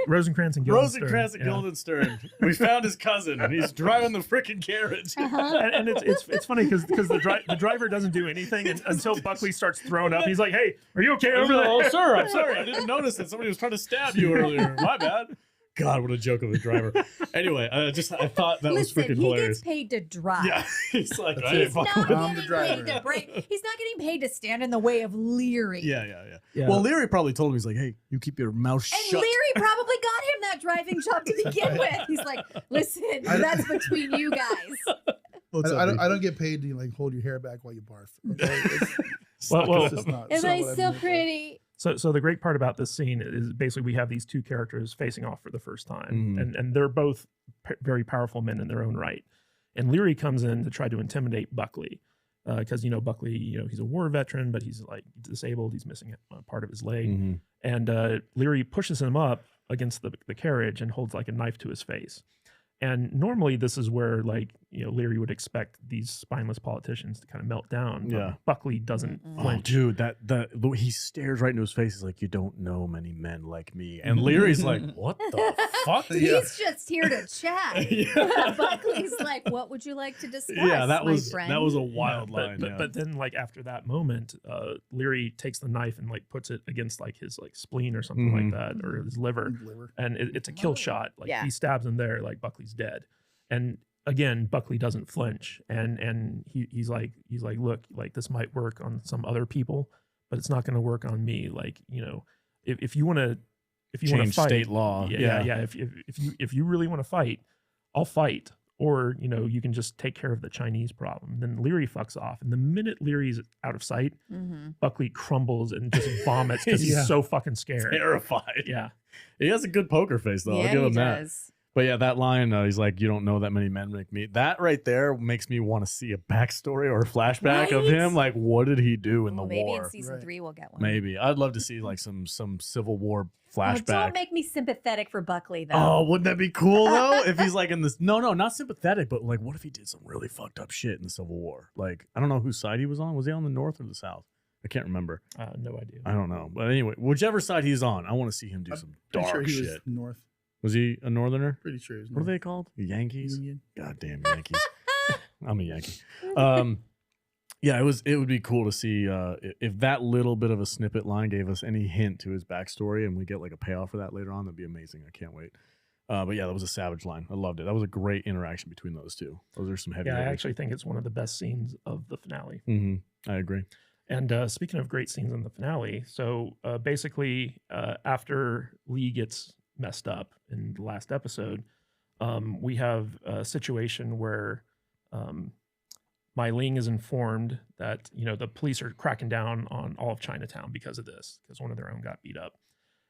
Rosencrantz and Guildenstern. Rosencrantz and Guildenstern. We found his cousin, and he's driving the freaking carriage. And it's funny because the driver doesn't do anything until Buckley starts throwing up. He's like, "Hey, are you okay over there?" "Oh, sir, I'm sorry. I didn't notice that somebody was trying to stab you earlier. My bad." God, what a joke of a driver. Anyway, I thought that was freaking hilarious. He gets paid to drive. Yeah, he's like, he's not getting paid to break. He's not getting paid to stand in the way of Leary. Yeah. Well, Leary probably told him, he's like, "Hey, you keep your mouth shut." And Leary probably got him that driving job to begin with. He's like, "Listen, that's between you guys." I don't get paid to like hold your hair back while you barf. Okay? Am I so pretty? So the great part about this scene is basically we have these two characters facing off for the first time, and they're both very powerful men in their own right. And Leary comes in to try to intimidate Buckley because Buckley, he's a war veteran, but he's like disabled. He's missing a part of his leg, and Leary pushes him up against the carriage and holds like a knife to his face. And normally this is where Leary would expect these spineless politicians to kind of melt down. Yeah. Buckley doesn't flinch. Oh, dude, he stares right into his face. He's like, "You don't know many men like me." And Leary's like, "What the fuck?" He's just here to chat. Buckley's like, "What would you like to discuss?" Yeah, that was friend? that was a wild line. But then after that moment, Leary takes the knife and puts it against his spleen or something like that, or his liver. And it's a kill shot. He stabs him there, Buckley's dead. And again, Buckley doesn't flinch, and he's like, "Look, this might work on some other people, but it's not going to work on me. If you want to change fight, state law, if you really want to fight, I'll fight, or you can just take care of the Chinese problem." Then Leary fucks off, and the minute Leary's out of sight, Buckley crumbles and just vomits because he's so fucking scared, terrified. Yeah, he has a good poker face though. I'll give him that. But yeah, that line, he's like, you don't know that many men make me. That right there makes me want to see a backstory or a flashback of him. Like, what did he do in the maybe war? Maybe in season 3 we'll get one. Maybe. I'd love to see like some Civil War flashback. Oh, don't make me sympathetic for Buckley, though. Oh, wouldn't that be cool, though? If he's like in this. No, not sympathetic, but like, what if he did some really fucked up shit in the Civil War? Like, I don't know whose side he was on. Was he on the North or the South? I can't remember. No idea. I don't know. But anyway, whichever side he's on, I want to see him do some dark shit. Was North. Was he a Northerner? Pretty sure he was What are North. they called? The Yankees? Union. Goddamn Yankees. I'm a Yankee. Yeah, it would be cool to see if that little bit of a snippet line gave us any hint to his backstory and we get like a payoff for that later on. That'd be amazing. I can't wait. But yeah, that was a savage line. I loved it. That was a great interaction between those two. Those are some heavy. Yeah, I actually think it's one of the best scenes of the finale. I agree. And speaking of great scenes in the finale, so basically after Lee gets messed up in the last episode, we have a situation where Mai Ling is informed that, the police are cracking down on all of Chinatown because of this, because one of their own got beat up.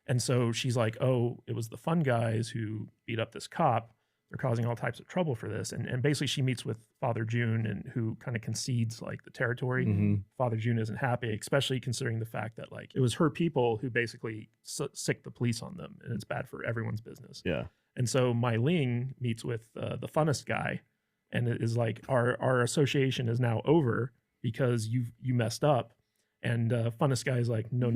And so she's like, oh, it was the fun guys who beat up this cop. They're causing all types of trouble for this. And basically she meets with Father June, and who kind of concedes like the territory. Father June isn't happy, especially considering the fact that like it was her people who basically sicked the police on them, and it's bad for everyone's business. Yeah. And so Mai Ling meets with the funnest guy, and it is like, our association is now over because you messed up. And funnest guy is like, no.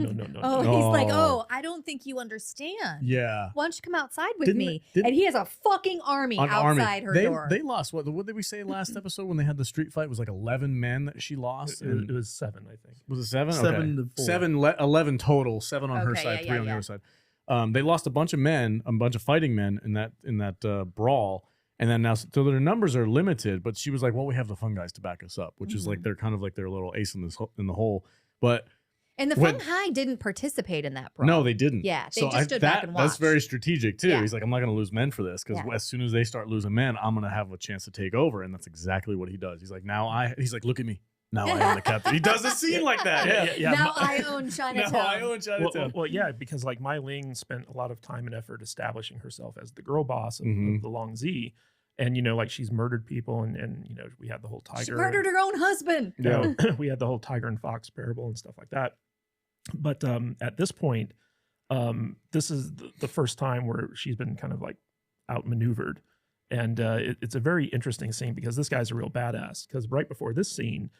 Oh, he's like, oh, I don't think you understand. Yeah. Why don't you come outside with me? And he has a fucking army outside her door. They lost, what did we say last episode when they had the street fight? It was like 11 men that she lost? It was 7, I think. Was it 7? 7 to 4. 11 total, 7 on her side, 3 on the other side. They lost a bunch of men, a bunch of fighting men in that brawl. And then now, so their numbers are limited, but she was like, well, we have the fun guys to back us up, which is like, they're kind of like their little ace in the hole. And the Feng Hai didn't participate in that brawl. No, they didn't. Yeah, they just stood back and watched. That's very strategic too. Yeah. He's like, I'm not going to lose men for this, because as soon as they start losing men, I'm going to have a chance to take over, and that's exactly what he does. He's like, he's like, look at me. Now I own the captain. He does a scene like that. Yeah. Now I own Chinatown. Now I own Chinatown. Well, yeah, because like Mai Ling spent a lot of time and effort establishing herself as the girl boss of the Long Z. And, like she's murdered people, and we had the whole tiger. She murdered her own husband. We had the whole tiger and fox parable and stuff like that. But at this point, this is the first time where she's been kind of like outmaneuvered. And it's a very interesting scene, because this guy's a real badass. Because right before this scene,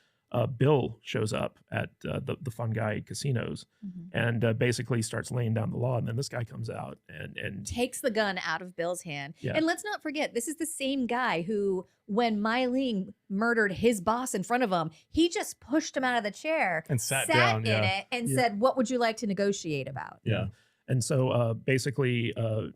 Bill shows up at the Fun Guy casinos and basically starts laying down the law. And then this guy comes out and takes the gun out of Bill's hand. Yeah. And let's not forget, this is the same guy who, when Mai Ling murdered his boss in front of him, he just pushed him out of the chair and sat down in it and said, what would you like to negotiate about? Yeah. And so basically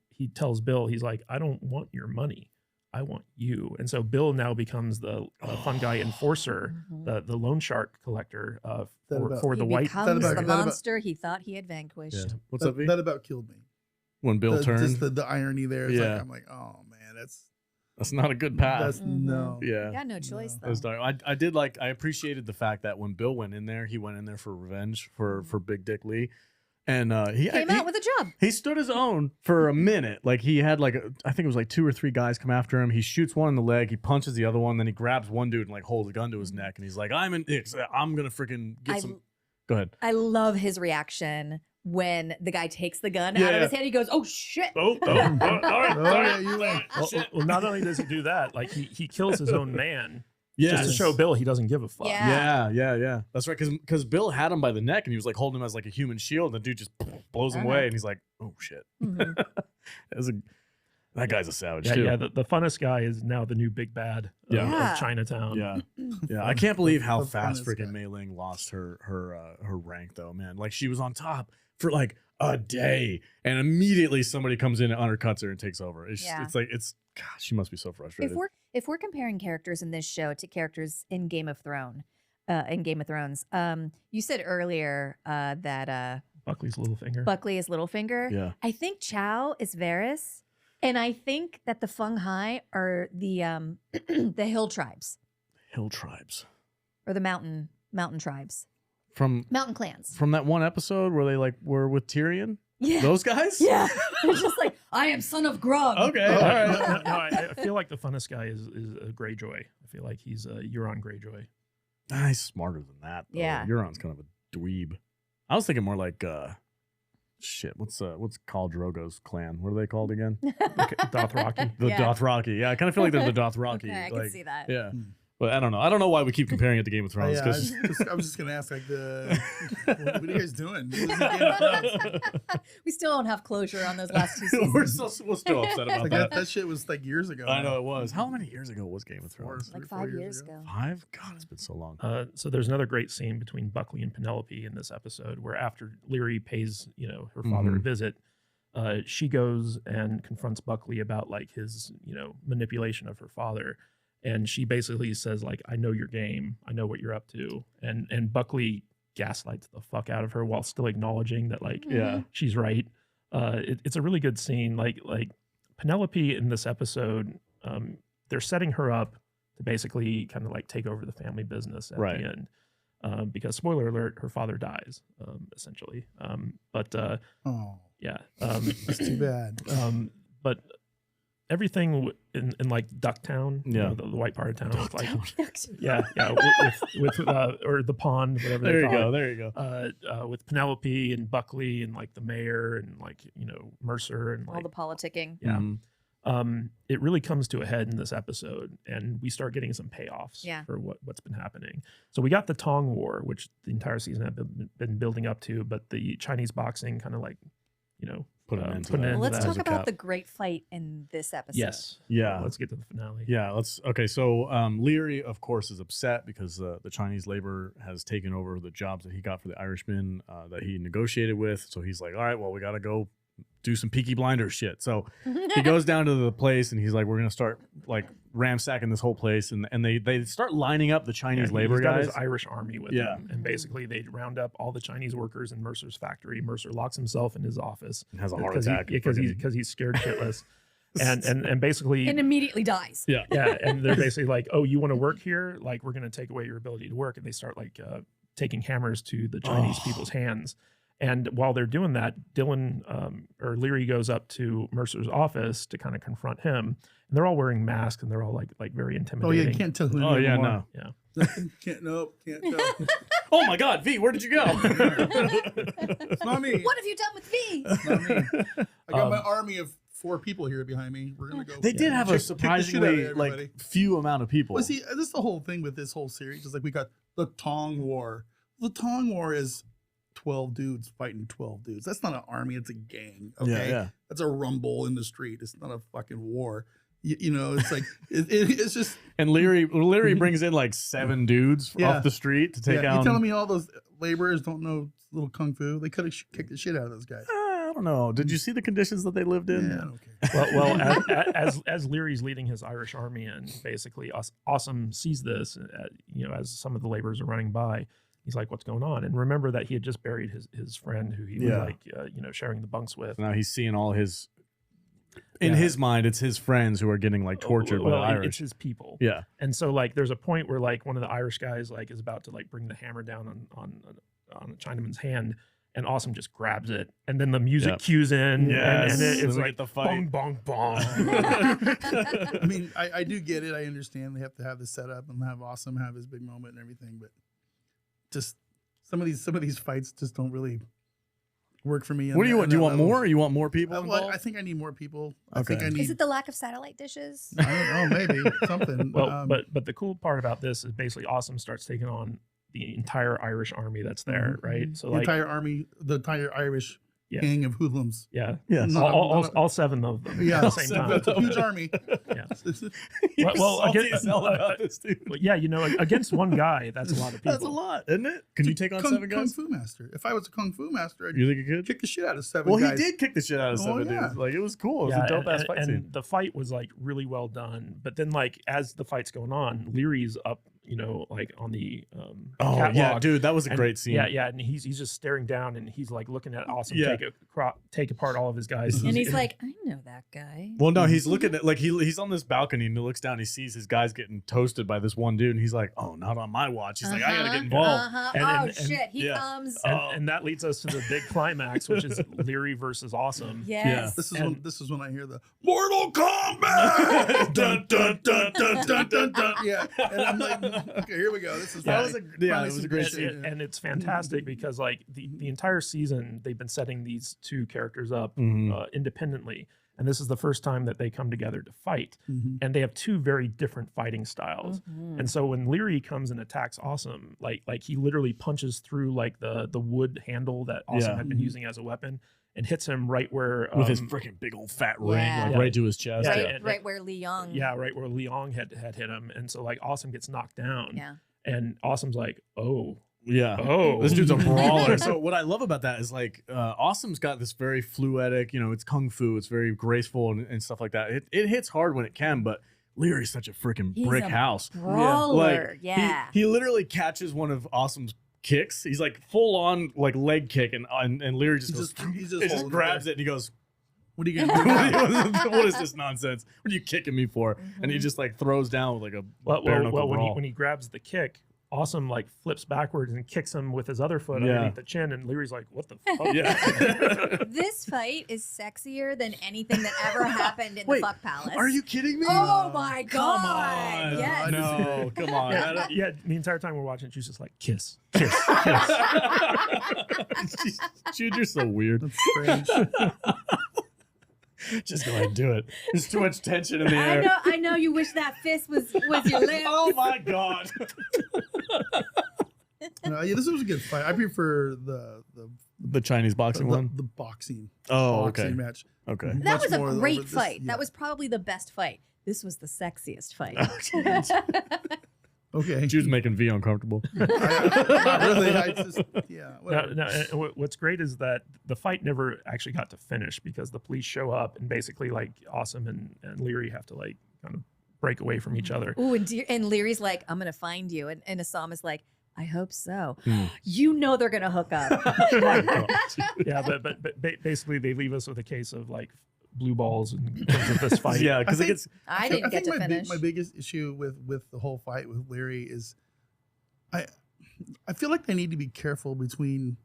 he tells Bill, he's like, I don't want your money. I want you. And so Bill now becomes the Fun Guy enforcer, the loan shark collector for the white. He becomes the monster he thought he had vanquished. Yeah. What's up, V? That about killed me. When Bill turned? Just the irony there. It's like, I'm like, oh man, that's not a good path. No. Yeah. You got no choice though. It was dark. I appreciated the fact that when Bill went in there, he went in there for revenge for Big Dick Lee. And he came out with a job. He stood his own for a minute. Like he had I think it was like 2 or 3 guys come after him. He shoots one in the leg. He punches the other one. Then he grabs one dude and like holds a gun to his neck. And he's like, I'm gonna freaking get some. Go ahead. I love his reaction when the guy takes the gun out of his hand. He goes, "Oh shit!" All right. Right. Well, not only does he do that, like he kills his own man. Yes. Just to show Bill he doesn't give a fuck. Yeah. That's right. Because Bill had him by the neck and he was like holding him as like a human shield. And the dude just blows him away. And he's like, oh shit. That guy's a savage too. Yeah, the funnest guy is now the new big bad of Chinatown. Yeah. I can't believe how fast freaking Mei Ling lost her rank though, man. Like she was on top for like a day, and immediately somebody comes in and undercuts her and takes over. It's like gosh, she must be so frustrated. If we're comparing characters in this show to characters in Game of Thrones, you said earlier that Buckley's Littlefinger. Buckley is Littlefinger. Yeah. I think Chow is Varys, and I think that the Feng Hai are the the hill tribes. Hill tribes. Or the mountain tribes. From mountain clans. From that one episode where they like were with Tyrion? Yeah. Those guys? Yeah. It's just like, I am son of Grog. Okay. All right. No, I feel like the funnest guy is Greyjoy. I feel like he's Euron Greyjoy. He's smarter than that. Though. Yeah. Euron's kind of a dweeb. I was thinking more like shit. What's Khal Drogo's clan? What are they called again? Okay, Dothraki. The Dothraki. Yeah, I kind of feel like they're the Dothraki. Okay, I can see that. Yeah. But I don't know. I don't know why we keep comparing it to Game of Thrones. I was just gonna ask, like, what are you guys doing? This isn't Game of Thrones. We still don't have closure on those last 2 seasons. we're still upset about Like that. that shit was like years ago. I know it was. How many years ago was Game of Thrones? Like 5 years ago. 5? God, it's been so long. So there's another great scene between Buckley and Penelope in this episode, where after Leary pays, her father a visit, she goes and confronts Buckley about like his, manipulation of her father. And she basically says, like, I know your game. I know what you're up to. And Buckley gaslights the fuck out of her while still acknowledging that, like, she's right. It's a really good scene. Like Penelope in this episode, they're setting her up to basically kind of like take over the family business at the end. Because spoiler alert, her father dies, essentially. Yeah. That's too bad. But everything in like Ducktown, the white part of town, with like, with or the pond, whatever. There you go. With Penelope and Buckley and like the mayor and like Mercer and like all the politicking. Yeah. It really comes to a head in this episode, and we start getting some payoffs for what's been happening. So we got the Tong War, which the entire season had been building up to, but the Chinese boxing kind of like, put an end to that. Let's talk about the great fight in this episode. Yes. Yeah. Let's get to the finale. Yeah. Okay. So Leary, of course, is upset because the Chinese labor has taken over the jobs that he got for the Irishmen that he negotiated with. So he's like, all right, well, we got to go do some Peaky Blinders shit. So he goes down to the place and he's like, we're going to start like ransacking this whole place. And they start lining up the Chinese labor he's guys. Got his Irish army with him. And basically they round up all the Chinese workers in Mercer's factory. Mercer locks himself in his office. And has a heart attack. Because he's scared shitless. and basically. And immediately dies. Yeah. Yeah. And they're basically like, oh, you want to work here? Like, we're going to take away your ability to work. And they start like taking hammers to the Chinese people's hands. And while they're doing that, Dylan or Leary goes up to Mercer's office to kind of confront him. And they're all wearing masks and they're all like very intimidating. Oh yeah, can't tell who. Oh yeah, anymore. no, yeah. can't tell. Oh my God, V, where did you go? It's not me. What have you done with V? It's not me. I got my army of 4 people here behind me. We're gonna go. They did have a surprisingly like few amount of people. Well, see, this is the whole thing with this whole series. Is like we got the Tong War. The Tong War is 12 dudes fighting 12 dudes. That's not an army, it's a gang. Okay. Yeah. That's a rumble in the street. It's not a fucking war. It's like it's just. And Leary brings in like 7 dudes off the street to take out. You telling me all those laborers don't know little kung fu? They could have kicked the shit out of those guys. I don't know. Did you see the conditions that they lived in? Yeah, okay. As Leary's leading his Irish army in, basically Awesome sees this, as some of the laborers are running by. He's like, what's going on? And remember that he had just buried his friend who he was like, sharing the bunks with. Now he's seeing all his, in his mind, it's his friends who are getting like tortured by the Irish. It's his people. Yeah. And so like, there's a point where like one of the Irish guys like is about to like bring the hammer down on a Chinaman's hand. And Awesome just grabs it, and then the music cues in, and it's like the fight. Bong, bong, bong. I mean, I do get it. I understand they have to have this set up and have Awesome have his big moment and everything, but just some of these fights just don't really work for me. What do you want? Do you want more? You want more people involved? I think I need more people. Okay. I think I need. Is it the lack of satellite dishes? I don't know. Maybe something. Well, but the cool part about this is basically Awesome starts taking on the entire Irish army that's there, right? So the entire army, the entire Irish gang of hoodlums. Yeah. Yes. All 7 of them. Yeah. At the same time. That's a huge army. Yeah. About this, dude. Against one guy, that's a lot of people. That's a lot, isn't it? Can you take on 7 guys? Kung Fu Master. If I was a Kung Fu Master, I'd you think you could kick the shit out of 7 guys. guys. Well, he did kick the shit out of 7 dudes. Like, it was cool. It was a dope-ass fight scene. And the fight was, like, really well done. But then, like, as the fight's going on, Leary's up, you know, like on the Oh catwalk. yeah, dude, that was a And- great scene. Yeah, and he's just staring down, and he's like looking at Awesome Yeah. take apart all of his guys. And he's like, I know that guy. Well, no, he's looking at like he's on this balcony and he looks down. He sees his guys getting toasted by this one dude, and he's like, "Oh, not on my watch." He's like, "I gotta get involved." And- Shit, he yeah. comes. and that leads us to the big climax, which is Leary versus Awesome. Yes. This is when I hear the Mortal Kombat. Dun, dun, dun, dun, dun, dun, dun. Yeah, and I'm like, okay, here we go. This is That funny. was it was a some great good scene. shit. And it's fantastic because like the entire season they've been setting these two characters up independently, and this is the first time that they come together to fight, and they have two very different fighting styles. And so when Leary comes and attacks Awesome, like he literally punches through like the wood handle that Awesome had been using as a weapon and hits him right where With his freaking big old fat ring, Yeah. like right to his chest. Yeah, right, and- right where Lee Young. yeah, right where Leong had hit him, and so like Awesome gets knocked down, Yeah. and Awesome's like, oh, This dude's a brawler. So what I love about that is like Awesome's got this very fluidic, you know, it's kung fu, it's very graceful and stuff like that. It hits hard when it can, but Leary's such a freaking He's brick a house. Brawler. Like, Yeah. He literally catches one of Awesome's kicks. He's like full on like leg kick, and Leary just goes, He's he just holding grabs there. it and he goes, What are you gonna do? what is this nonsense? What are you kicking me for? And he just like throws down with like a bare knuckle brawl. when he grabs the kick, Awesome like flips backwards and kicks him with his other foot underneath the chin, and Leary's like, what the fuck? Yeah. This fight is sexier than anything that ever happened in the Fuck Palace. Are you kidding me? Oh my god! Come on. Yes. No, come on. Yeah, the entire time we're watching, she's just like, kiss, kiss, kiss. Dude, you're so weird. That's strange. Just go ahead and do it. There's too much tension in the air. I know. You wish that fist was your lip. Oh my god. Yeah, this was a good fight. I prefer The Chinese boxing one? the boxing. Oh, boxing okay. match. Okay. That Much was a more over great this- fight. yeah. That was probably the best fight. This was the sexiest fight. Okay. Jude's making V uncomfortable. Not really. I just whatever. No, and what's great is that the fight never actually got to finish because the police show up and basically like Awesome and Leary have to like kind of break away from each other. Ooh, and Leary's like, I'm gonna find you, and Sahm is like, I hope so. Hmm. You know they're gonna hook up. Yeah, but basically they leave us with a case of like blue balls in terms of this fight. Yeah, because it I think- gets. I didn't get to my finish. my biggest issue with the whole fight with Leary is I feel like they need to be careful between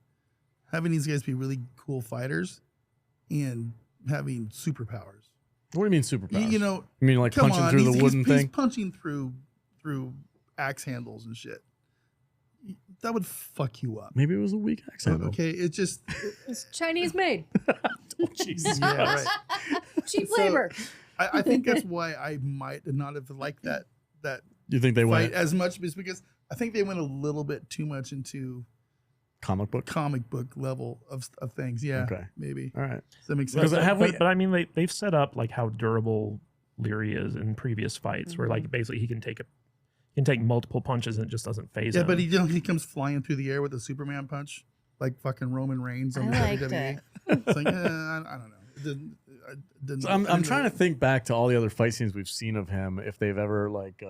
having these guys be really cool fighters and having superpowers. What do you mean superpowers? You know, you mean like come punching on, through he's, the wooden he's thing? punching through axe handles and shit. That would fuck you up. Maybe it was a weak accent. Okay, it just It's Chinese made, Oh, Jesus. yeah, right. cheap So, labor. I think that's why I might not have liked that You think they fight went as much, is because I think they went a little bit too much into comic book? comic book level of things. Yeah, Okay. maybe. All right. Does that make Because sense? have we? But I mean, they've set up like how durable Leary is in previous fights, where like basically he can take multiple punches and it just doesn't phase Yeah, him. but he comes flying through the air with a Superman punch, like fucking Roman Reigns on I liked WWE. it. It's like I don't know. It didn't. So I'm trying to think back to all the other fight scenes we've seen of him. If they've ever like.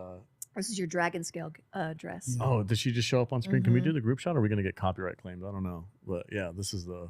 This is your dragon scale dress. Yeah. Oh, did she just show up on screen? Can we do the group shot? Or are we gonna get copyright claimed? I don't know. But yeah, this is the.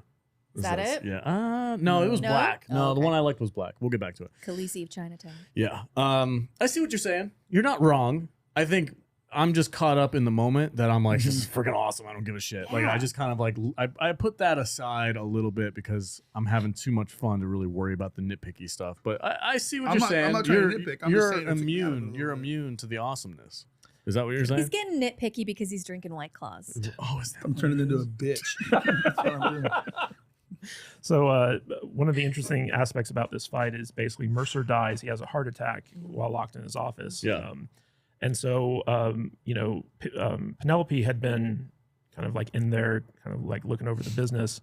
Is that it? Yeah. No, it was No? black. Oh, No, the okay. one I liked was black. We'll get back to it. Khaleesi of Chinatown. Yeah. I see what you're saying. You're not wrong. I think I'm just caught up in the moment that I'm like, this is freaking awesome. I don't give a shit. Like, I just kind of like, I put that aside a little bit because I'm having too much fun to really worry about the nitpicky stuff. But I see what I'm you're not- saying. I'm not trying to you're nitpick. I'm just you're saying it's immune. accountable. You're immune to the awesomeness. Is that what you're saying? He's getting nitpicky because he's drinking White Claws. Oh, is that? I'm turning into a bitch. That's what I'm doing. So one of the interesting aspects about this fight is basically Mercer dies. He has a heart attack while locked in his office. Yeah. And so, Penelope had been kind of like in there, kind of like looking over the business.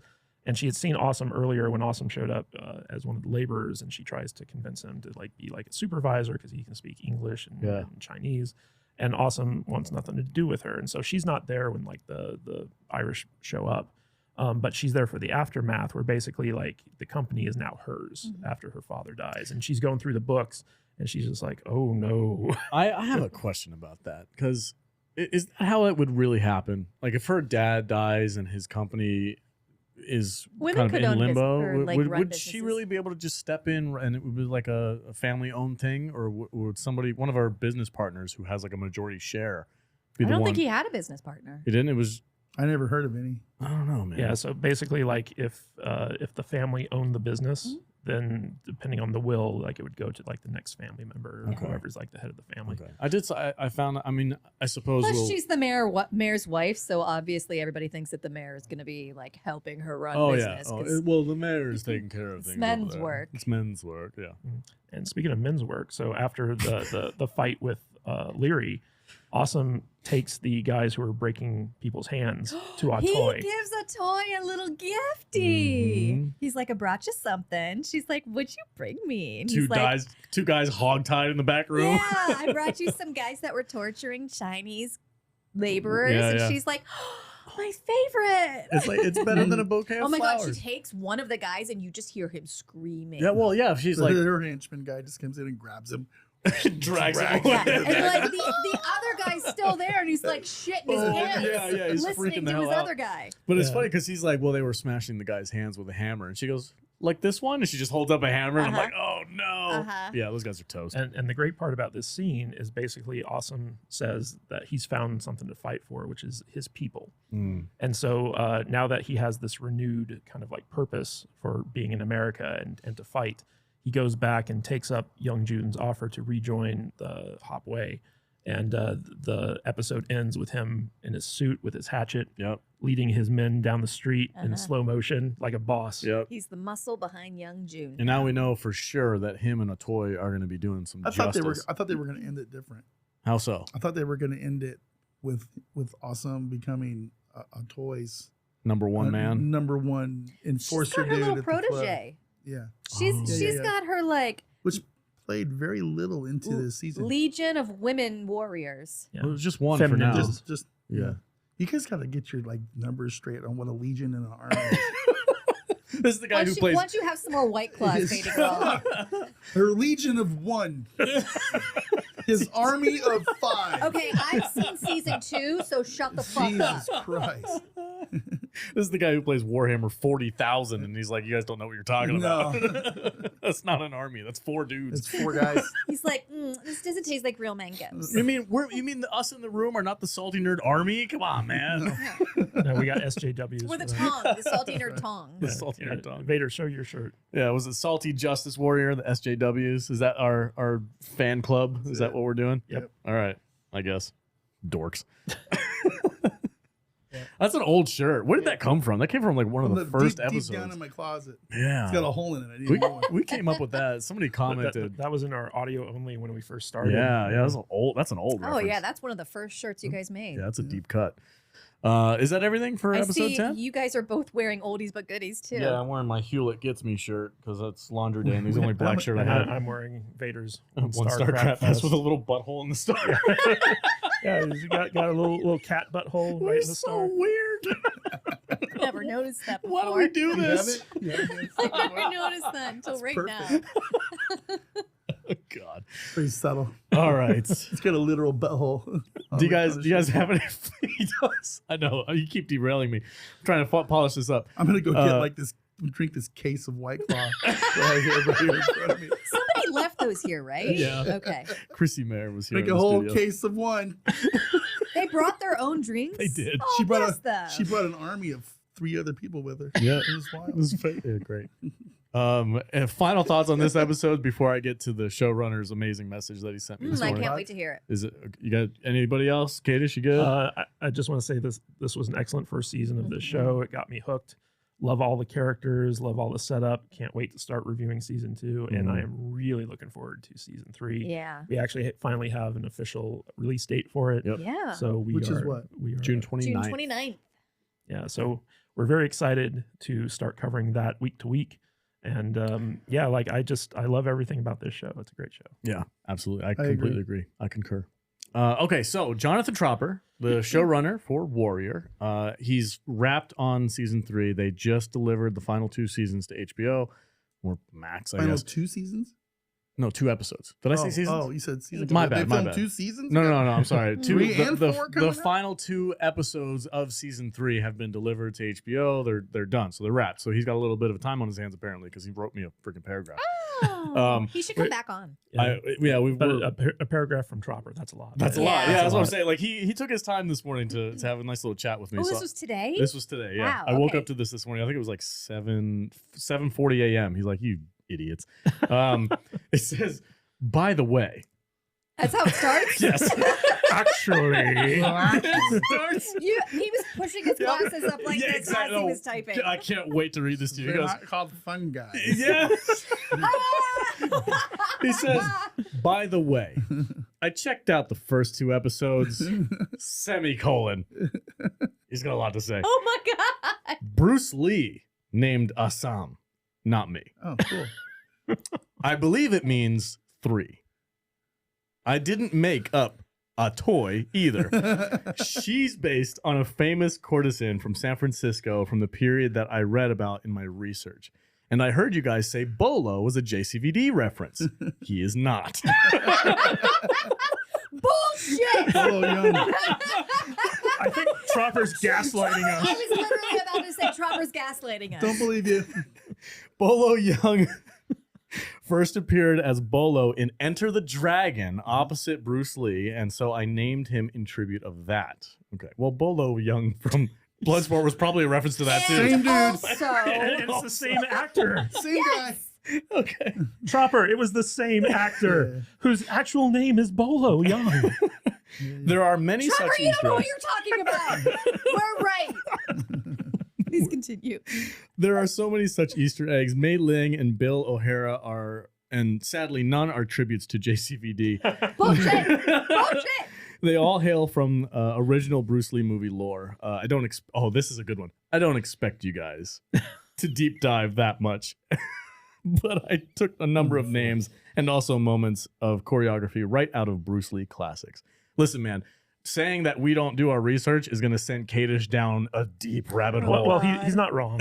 And she had seen Awesome earlier when Awesome showed up as one of the laborers, and she tries to convince him to like be like a supervisor because he can speak English and Chinese. And Awesome wants nothing to do with her, and so she's not there when like the Irish show up. But she's there for the aftermath, where basically like the company is now hers after her father dies, and she's going through the books, and she's just like, "Oh no!" I have a question about that because Is that how it would really happen? Like if her dad dies and his company is Women kind of could in own limbo, or, like, run would she businesses. really be able to just step in and it would be like a family-owned thing, or would somebody, one of our business partners who has like a majority share, be I the don't one? think he had a business partner. He didn't. It was, I never heard of any. I don't know, man. Yeah, so basically, like if the family owned the business, then depending on the will, like it would go to like the next family member or Okay. whoever's like the head of the family. Okay. I found. I mean, I suppose. Plus, she's the mayor's wife, so obviously everybody thinks that the mayor is going to be like helping her run business. Yeah. 'cause Well, the mayor is taking care of it's things. men's over there. work. It's men's work. Yeah. And speaking of men's work, so after the fight with Leary, Awesome takes the guys who are breaking people's hands to a he toy. gives a toy a little gifty. Mhm. He's like, I brought you something. She's like, would you bring me? And Two he's like, guys hogtied in the back room. yeah, I brought you some guys that were torturing Chinese laborers. Yeah, and yeah. she's like, my favorite. It's like it's better than a bouquet Oh of my God, flowers. she takes one of the guys and you just hear him screaming. Yeah, well, yeah. She's like Her henchman guy just comes in and grabs him. drags him Drags away. Yeah, and like the other guy's still there, and he's like shitting his Oh, pants. yeah, he's freaking listening the to hell his out. other guy. But it's Yeah. funny because he's like, well, they were smashing the guy's hands with a hammer, and she goes, like this one, and she just holds up a hammer, and I'm like, oh no. Yeah, those guys are toast. And the great part about this scene is basically Awesome says that he's found something to fight for, which is his people. Mm. And so now that he has this renewed kind of like purpose for being in America and to fight, he goes back and takes up Young Jun's offer to rejoin the Hop Way. And the episode ends with him in his suit with his hatchet, Yep. leading his men down the street in Uh-huh. slow motion like a boss. Yep. He's the muscle behind Young June. And now we know for sure that him and a toy are going to be doing some I thought justice. they were going to end it different. How so? I thought they were going to end it with Awesome becoming a toy's Number one man. number one She's enforcer got her dude little at the club. protege. Yeah, She's Oh. Yeah, yeah. got her like which played very little into this season. legion of women warriors. Yeah. Well, it was just one Feminine for now. Just Yeah. You guys got to get your like numbers straight on what a legion and an army is. This is the guy who plays. Once you have some more White Claws, baby girl. Her legion of one. His army of 5. Okay, I've seen season 2, so shut the fuck Jesus up. Christ. This is the guy who plays Warhammer 40,000, and he's like, "You guys don't know what you're talking No. about. That's not an army. That's 4 dudes." It's 4 guys. He's like, this doesn't taste like real mangoes. You mean us in the room are not the salty nerd army? Come on, man. Now we got SJWs. We're the for that. Tong, the salty nerd Tong. The salty Yeah, nerd dog. Vader, show your shirt. Yeah, was it Salty Justice Warrior, the SJWs? Is that our fan club? Is that what we're doing? Yep. All right, I guess. Dorks. That's an old shirt. Where did that come from? That came from like one of the first episodes. Deep down in my closet. Yeah. It's got a hole in it. I need we, a new one. we came up with that. Somebody But commented. that was in our audio only when we first started. Yeah, that's an old Oh, reference. yeah, that's one of the first shirts you guys made. Yeah, that's a deep cut. Is that everything for I episode see 10? you guys are both wearing oldies but goodies, too. Yeah, I'm wearing my Hewlett Gets Me shirt because that's laundry day and he's the only black shirt I And have. I'm wearing Vader's One star crap fest with a little butthole in the star. Yeah, he's got a little cat butthole right in the so star. weird. Never noticed that before. Why do we do You have this? it? You have it? I never noticed that until right perfect. now. God. Pretty subtle. All right. It's got a literal butthole. Do you guys have any? He does. I know you keep derailing me. I'm trying to polish this up. I'm gonna go get like this. Drink this case of White Claw right here in front of me. Somebody left those here, right? Yeah. Okay. Chrissy Mayer was here. Make in a the whole studio. case of one. They brought their own drinks? They did. Oh, She brought bless them. She brought an army of 3 other people with her. Yeah. It was wild. It was yeah, great. And final thoughts on this episode before I get to the showrunner's amazing message that he sent me this I morning. can't wait to hear it. Is it you got anybody else? Kadish, you good? I just want to say this was an excellent first season of this show. It got me hooked. Love all the characters. Love all the setup. Can't wait to start reviewing season 2. And I am really looking forward to season 3. Yeah. We actually finally have an official release date for it. Yep. Yeah. So Which is what? We are June June 29th. 29th. Yeah, so we're very excited to start covering that week to week. And yeah, like I love everything about this show. It's a great show. Yeah, absolutely. I agree. completely agree. I concur. Okay, so Jonathan Tropper, the showrunner for Warrior, he's wrapped on season 3. They just delivered the final 2 seasons to HBO or Max, I Final guess. 2 seasons? No, 2 episodes. Did I say seasons? Oh, you said season. My They bad, my filmed bad. 2 seasons. No, I'm sorry. 2. Three and four The coming up? final 2 episodes of season 3 have been delivered to HBO. They're done, so they're wrapped. So he's got a little bit of time on his hands apparently because he wrote me a freaking paragraph. Oh, he should come back on. Yeah. We've But a paragraph from Tropper, that's a lot. That's a Yeah. lot. Yeah, That's that's a what I'm lot. saying. Like he took his time this morning to have a nice little chat with me. Oh, So this was today? this was today. Yeah, Wow, I woke okay. up to this morning. I think it was like 7:40 a.m. He's like, "You idiots." It says, "By the way." That's how it starts? Yes. Actually, It starts. He was pushing his glasses up like Yeah, this exactly. as he was typing. I can't wait to read this to you. He They're goes, not called fun guys. yeah. He says, "By the way, I checked out the first 2 episodes, semicolon." He's got a lot to say. Oh my God. Bruce Lee named Sahm, not me. Oh, cool. I believe it means 3. I didn't make up a toy either. She's based on a famous courtesan from San Francisco from the period that I read about in my research. And I heard you guys say Bolo was a JCVD reference. He is not. Bullshit. Oh, young. I think Tropper's gaslighting I us. was literally about to say Tropper's gaslighting us. Don't believe you. Bolo Young first appeared as Bolo in Enter the Dragon opposite Bruce Lee, and so I named him in tribute of that. Okay. Well, Bolo Young from Bloodsport was probably a reference to that too. Same And dude. also, And it's the same actor. Same guy. Okay. Tropper, it was the same actor whose actual name is Bolo Young. There are many Trevor, such you Easter don't know what eggs. you're talking about. We're right. Please continue. There are so many such Easter eggs. Mei Ling and Bill O'Hara are, and sadly, none are tributes to JCVD. Bullshit. Bullshit. They all hail from original Bruce Lee movie lore. I don't. Oh, this is a good one. I don't expect you guys to deep dive that much, but I took a number of names and also moments of choreography right out of Bruce Lee classics. Listen, man. Saying that we don't do our research is going to send Kadish down a deep rabbit hole. Well, he's not wrong.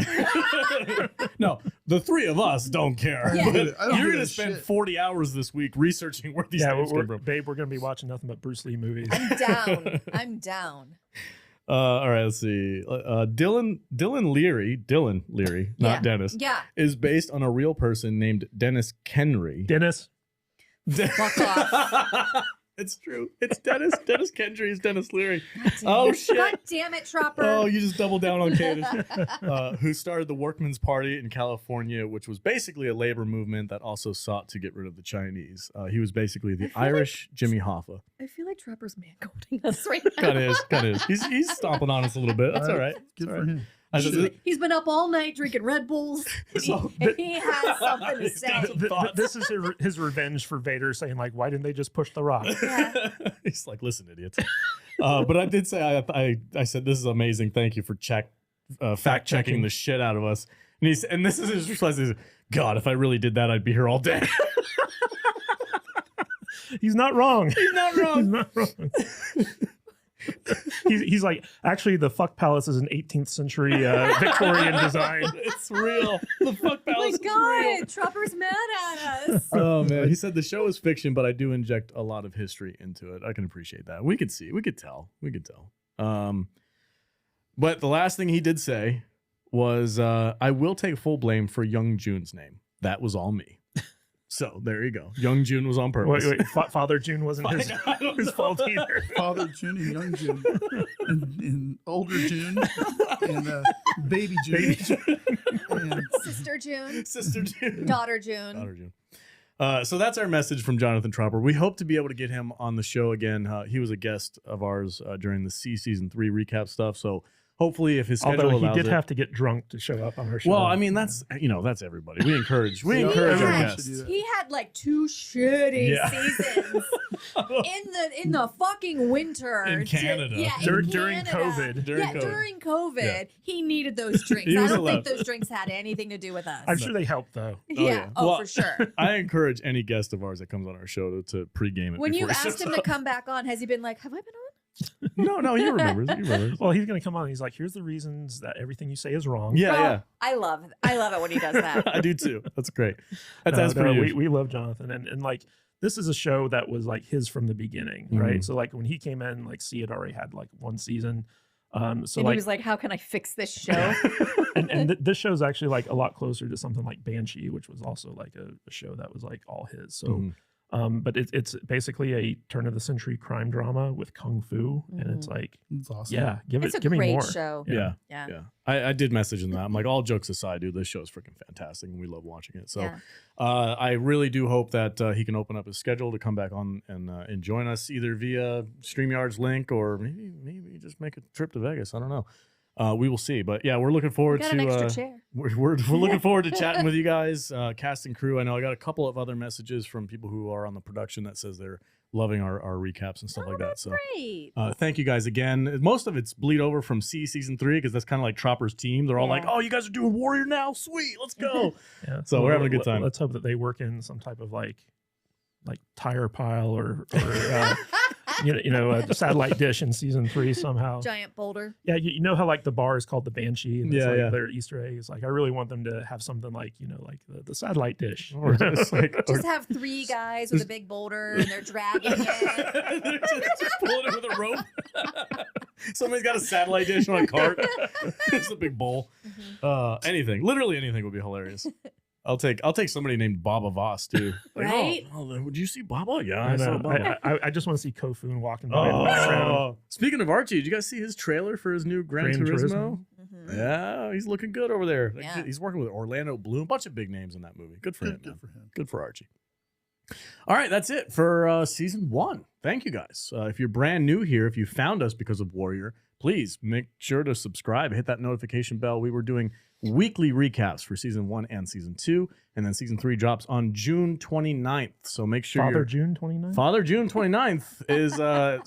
No, the 3 of us don't care. Yeah. But I don't you're give going a to spend shit. 40 hours this week researching where these Yeah, names come from. babe, we're going to be watching nothing but Bruce Lee movies. I'm down. I'm down. All right, let's see. Dylan Leary, not Yeah. Dennis, Yeah. is based on a real person named Dennis Kenry. Dennis, Fuck off. It's true. It's Dennis. Dennis Kendry is Dennis Leary. God damn Oh, it. shit. God damn it, Tropper. Oh, you just doubled down on Kadish. Who started the Workmen's Party in California, which was basically a labor movement that also sought to get rid of the Chinese. He was basically the I feel Irish Jimmy Hoffa. I feel like Tropper's man-goating us right now. Kind of is. He's stomping on us a little bit. That's all right. Good That's for all right. him. I said, He's been up all night drinking Red Bulls. So- and he has something to He's say. got some thoughts. this is his revenge for Vader saying, like, why didn't they just push the rock? Yeah. He's like, listen, idiots. But I did say, I said, this is amazing. Thank you for fact checking the shit out of us. And this is his response. Is, God, if I really did that, I'd be here all day. He's not wrong. He's not He's wrong. not wrong. He's like, actually, the fuck palace is an 18th century Victorian design. It's real. The fuck Oh my palace is real. God, Tropper's mad at us. Oh man, he said the show is fiction, but I do inject a lot of history into it. I can appreciate that. We could tell. But the last thing he did say was, "I will take full blame for Young Jun's name. That was all me." So there you go. Young Jun was on purpose. Wait, Father June wasn't his fault either. Father June and young June, and older June, and baby June, Baby June. and Sister June, Sister June. daughter June. Daughter June. So that's our message from Jonathan Tropper. We hope to be able to get him on the show again. He was a guest of ours during the season 3 recap stuff. So hopefully, if his schedule Although he allows did it. have to get drunk to show up on our show. Well, I mean, that's everybody. We encourage Yeah, our everyone guests. should do that. He had like 2 shitty Yeah. seasons in the fucking winter In Canada. during Canada. COVID. During COVID, Yeah. he needed those drinks. He I was don't allowed. think those drinks had anything to do with us. I'm sure they helped though. yeah. Oh, Well, for sure. I encourage any guest of ours that comes on our show to pregame it. When you before he asked shows him to up. come back on, has he been like, "Have I been on?" No, he remembers. He remembers. Well, he's going to come on and he's like, here's the reasons that everything you say is wrong. Yeah, Oh, yeah. I love it when he does that. I do too. That's great. That's No, as no, per we, usual. we love Jonathan. And like, this is a show that was like his from the beginning, right? So like when he came in, like See It already had like one season. So And like, he was like, how can I fix this show? and this show's actually like a lot closer to something like Banshee, which was also like a show that was like all his. So, but it's basically a turn of the century crime drama with kung fu, and it's like, It's awesome. yeah, give It's a me great more. show. Yeah. Yeah. Yeah. I did message him that. I'm like, all jokes aside, dude, this show is freaking fantastic and we love watching it. So Yeah. I really do hope that he can open up his schedule to come back on and join us either via StreamYard's link or maybe just make a trip to Vegas. I don't know. We will see. But yeah, we're looking forward Got to an extra chair. we're looking forward to chatting with you guys, cast and crew. I know I got a couple of other messages from people who are on the production that says they're loving our recaps and stuff like that. So Great. thank you guys again. Most of it's bleed over from season 3 because that's kind of like Tropper's team. They're all like, "Oh, you guys are doing Warrior now? Sweet, let's go!" Yeah. So we're having a good time. Let's hope that they work in some type of like tire pile or a satellite dish in season 3 somehow. Giant boulder. Yeah, you know how like the bar is called the Banshee, and it's Yeah, like yeah. their Easter eggs. Like I really want them to have something like like the satellite dish. Or just like, or Just have 3 guys with a big boulder and they're dragging it. they're just pulling it with a rope. Somebody's got a satellite dish on a cart. It's a big bowl. Anything, literally anything would be hilarious. I'll take somebody named Baba Voss too. Like, Right? Would you see Baba? Yeah, I I saw know. Baba. I just want to see Kofun walking by. in the background. Oh, speaking of Archie, did you guys see his trailer for his new Gran Gran Turismo? Turismo? Mhm. Yeah, he's looking good over there. Like, Yeah. he's working with Orlando Bloom, a bunch of big names in that movie. Good for him. Good man. for him. Good for Archie. All right, that's it for season 1. Thank you guys. If you're brand new here, if you found us because of Warrior, please make sure to subscribe, hit that notification bell. We were doing weekly recaps for season 1 and season 2, and then season 3 drops on June 29th. So make sure Father June 29th. Father June 29th is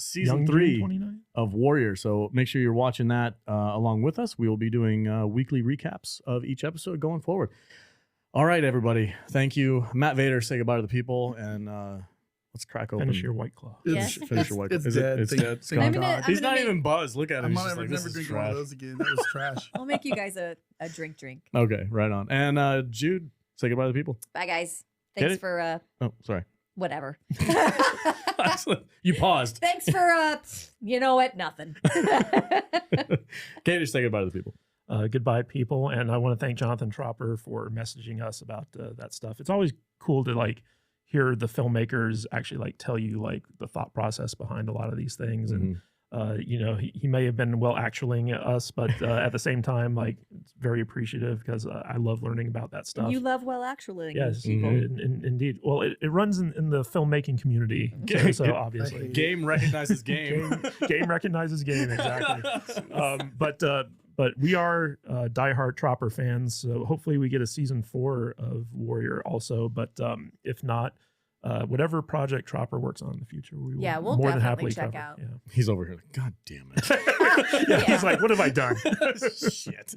season Young 3 June 29th. of Warrior. So make sure you're watching that along with us. We will be doing weekly recaps of each episode going forward. All right, everybody. Thank you. Matt Vader, say goodbye to the people, and let's crack open. Finish your White Claw. It's, Finish your White it's Claw. Is dead. It's Thank- dead. It's thank gone. God. He's gonna not make- even buzzed. Look at him. I'm He's not just ever like, this never is drinking one trash. of those again. That was trash. I'll make you guys a drink. Okay, right on. And Jude, say goodbye to the people. Bye, guys. Get Thanks it? for Oh, sorry. whatever. You paused. Thanks for you know what? Nothing. Katie, say goodbye to the people. Goodbye, people. And I want to thank Jonathan Tropper for messaging us about that stuff. It's always cool to like hear the filmmakers actually like tell you like the thought process behind a lot of these things. And he may have been well actualing us, but at the same time, like it's very appreciative because I love learning about that stuff. You love well actually. Yes, people. indeed. Well, it runs in the filmmaking community, so obviously, Game recognizes game. game recognizes game exactly. But we are diehard Tropper fans, so hopefully we get a season 4 of Warrior also. But if not, whatever project Tropper works on in the future, we will Yeah, we'll more than definitely happily check cover. out. Yeah. He's over here. Like, God damn it. Yeah, he's like, what have I done? Shit.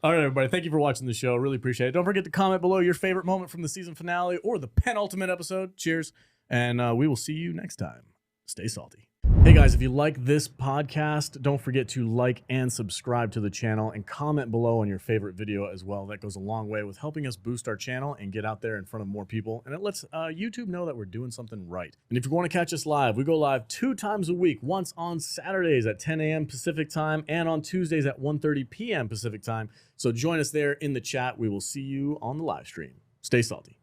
All right, everybody. Thank you for watching the show. Really appreciate it. Don't forget to comment below your favorite moment from the season finale or the penultimate episode. Cheers. And we will see you next time. Stay salty. Hey guys, if you like this podcast, don't forget to like and subscribe to the channel and comment below on your favorite video as well. That goes a long way with helping us boost our channel and get out there in front of more people. And it lets YouTube know that we're doing something right. And if you want to catch us live, we go live 2 times a week, once on Saturdays at 10 a.m. Pacific time and on Tuesdays at 1:30 p.m. Pacific time. So join us there in the chat. We will see you on the live stream. Stay salty.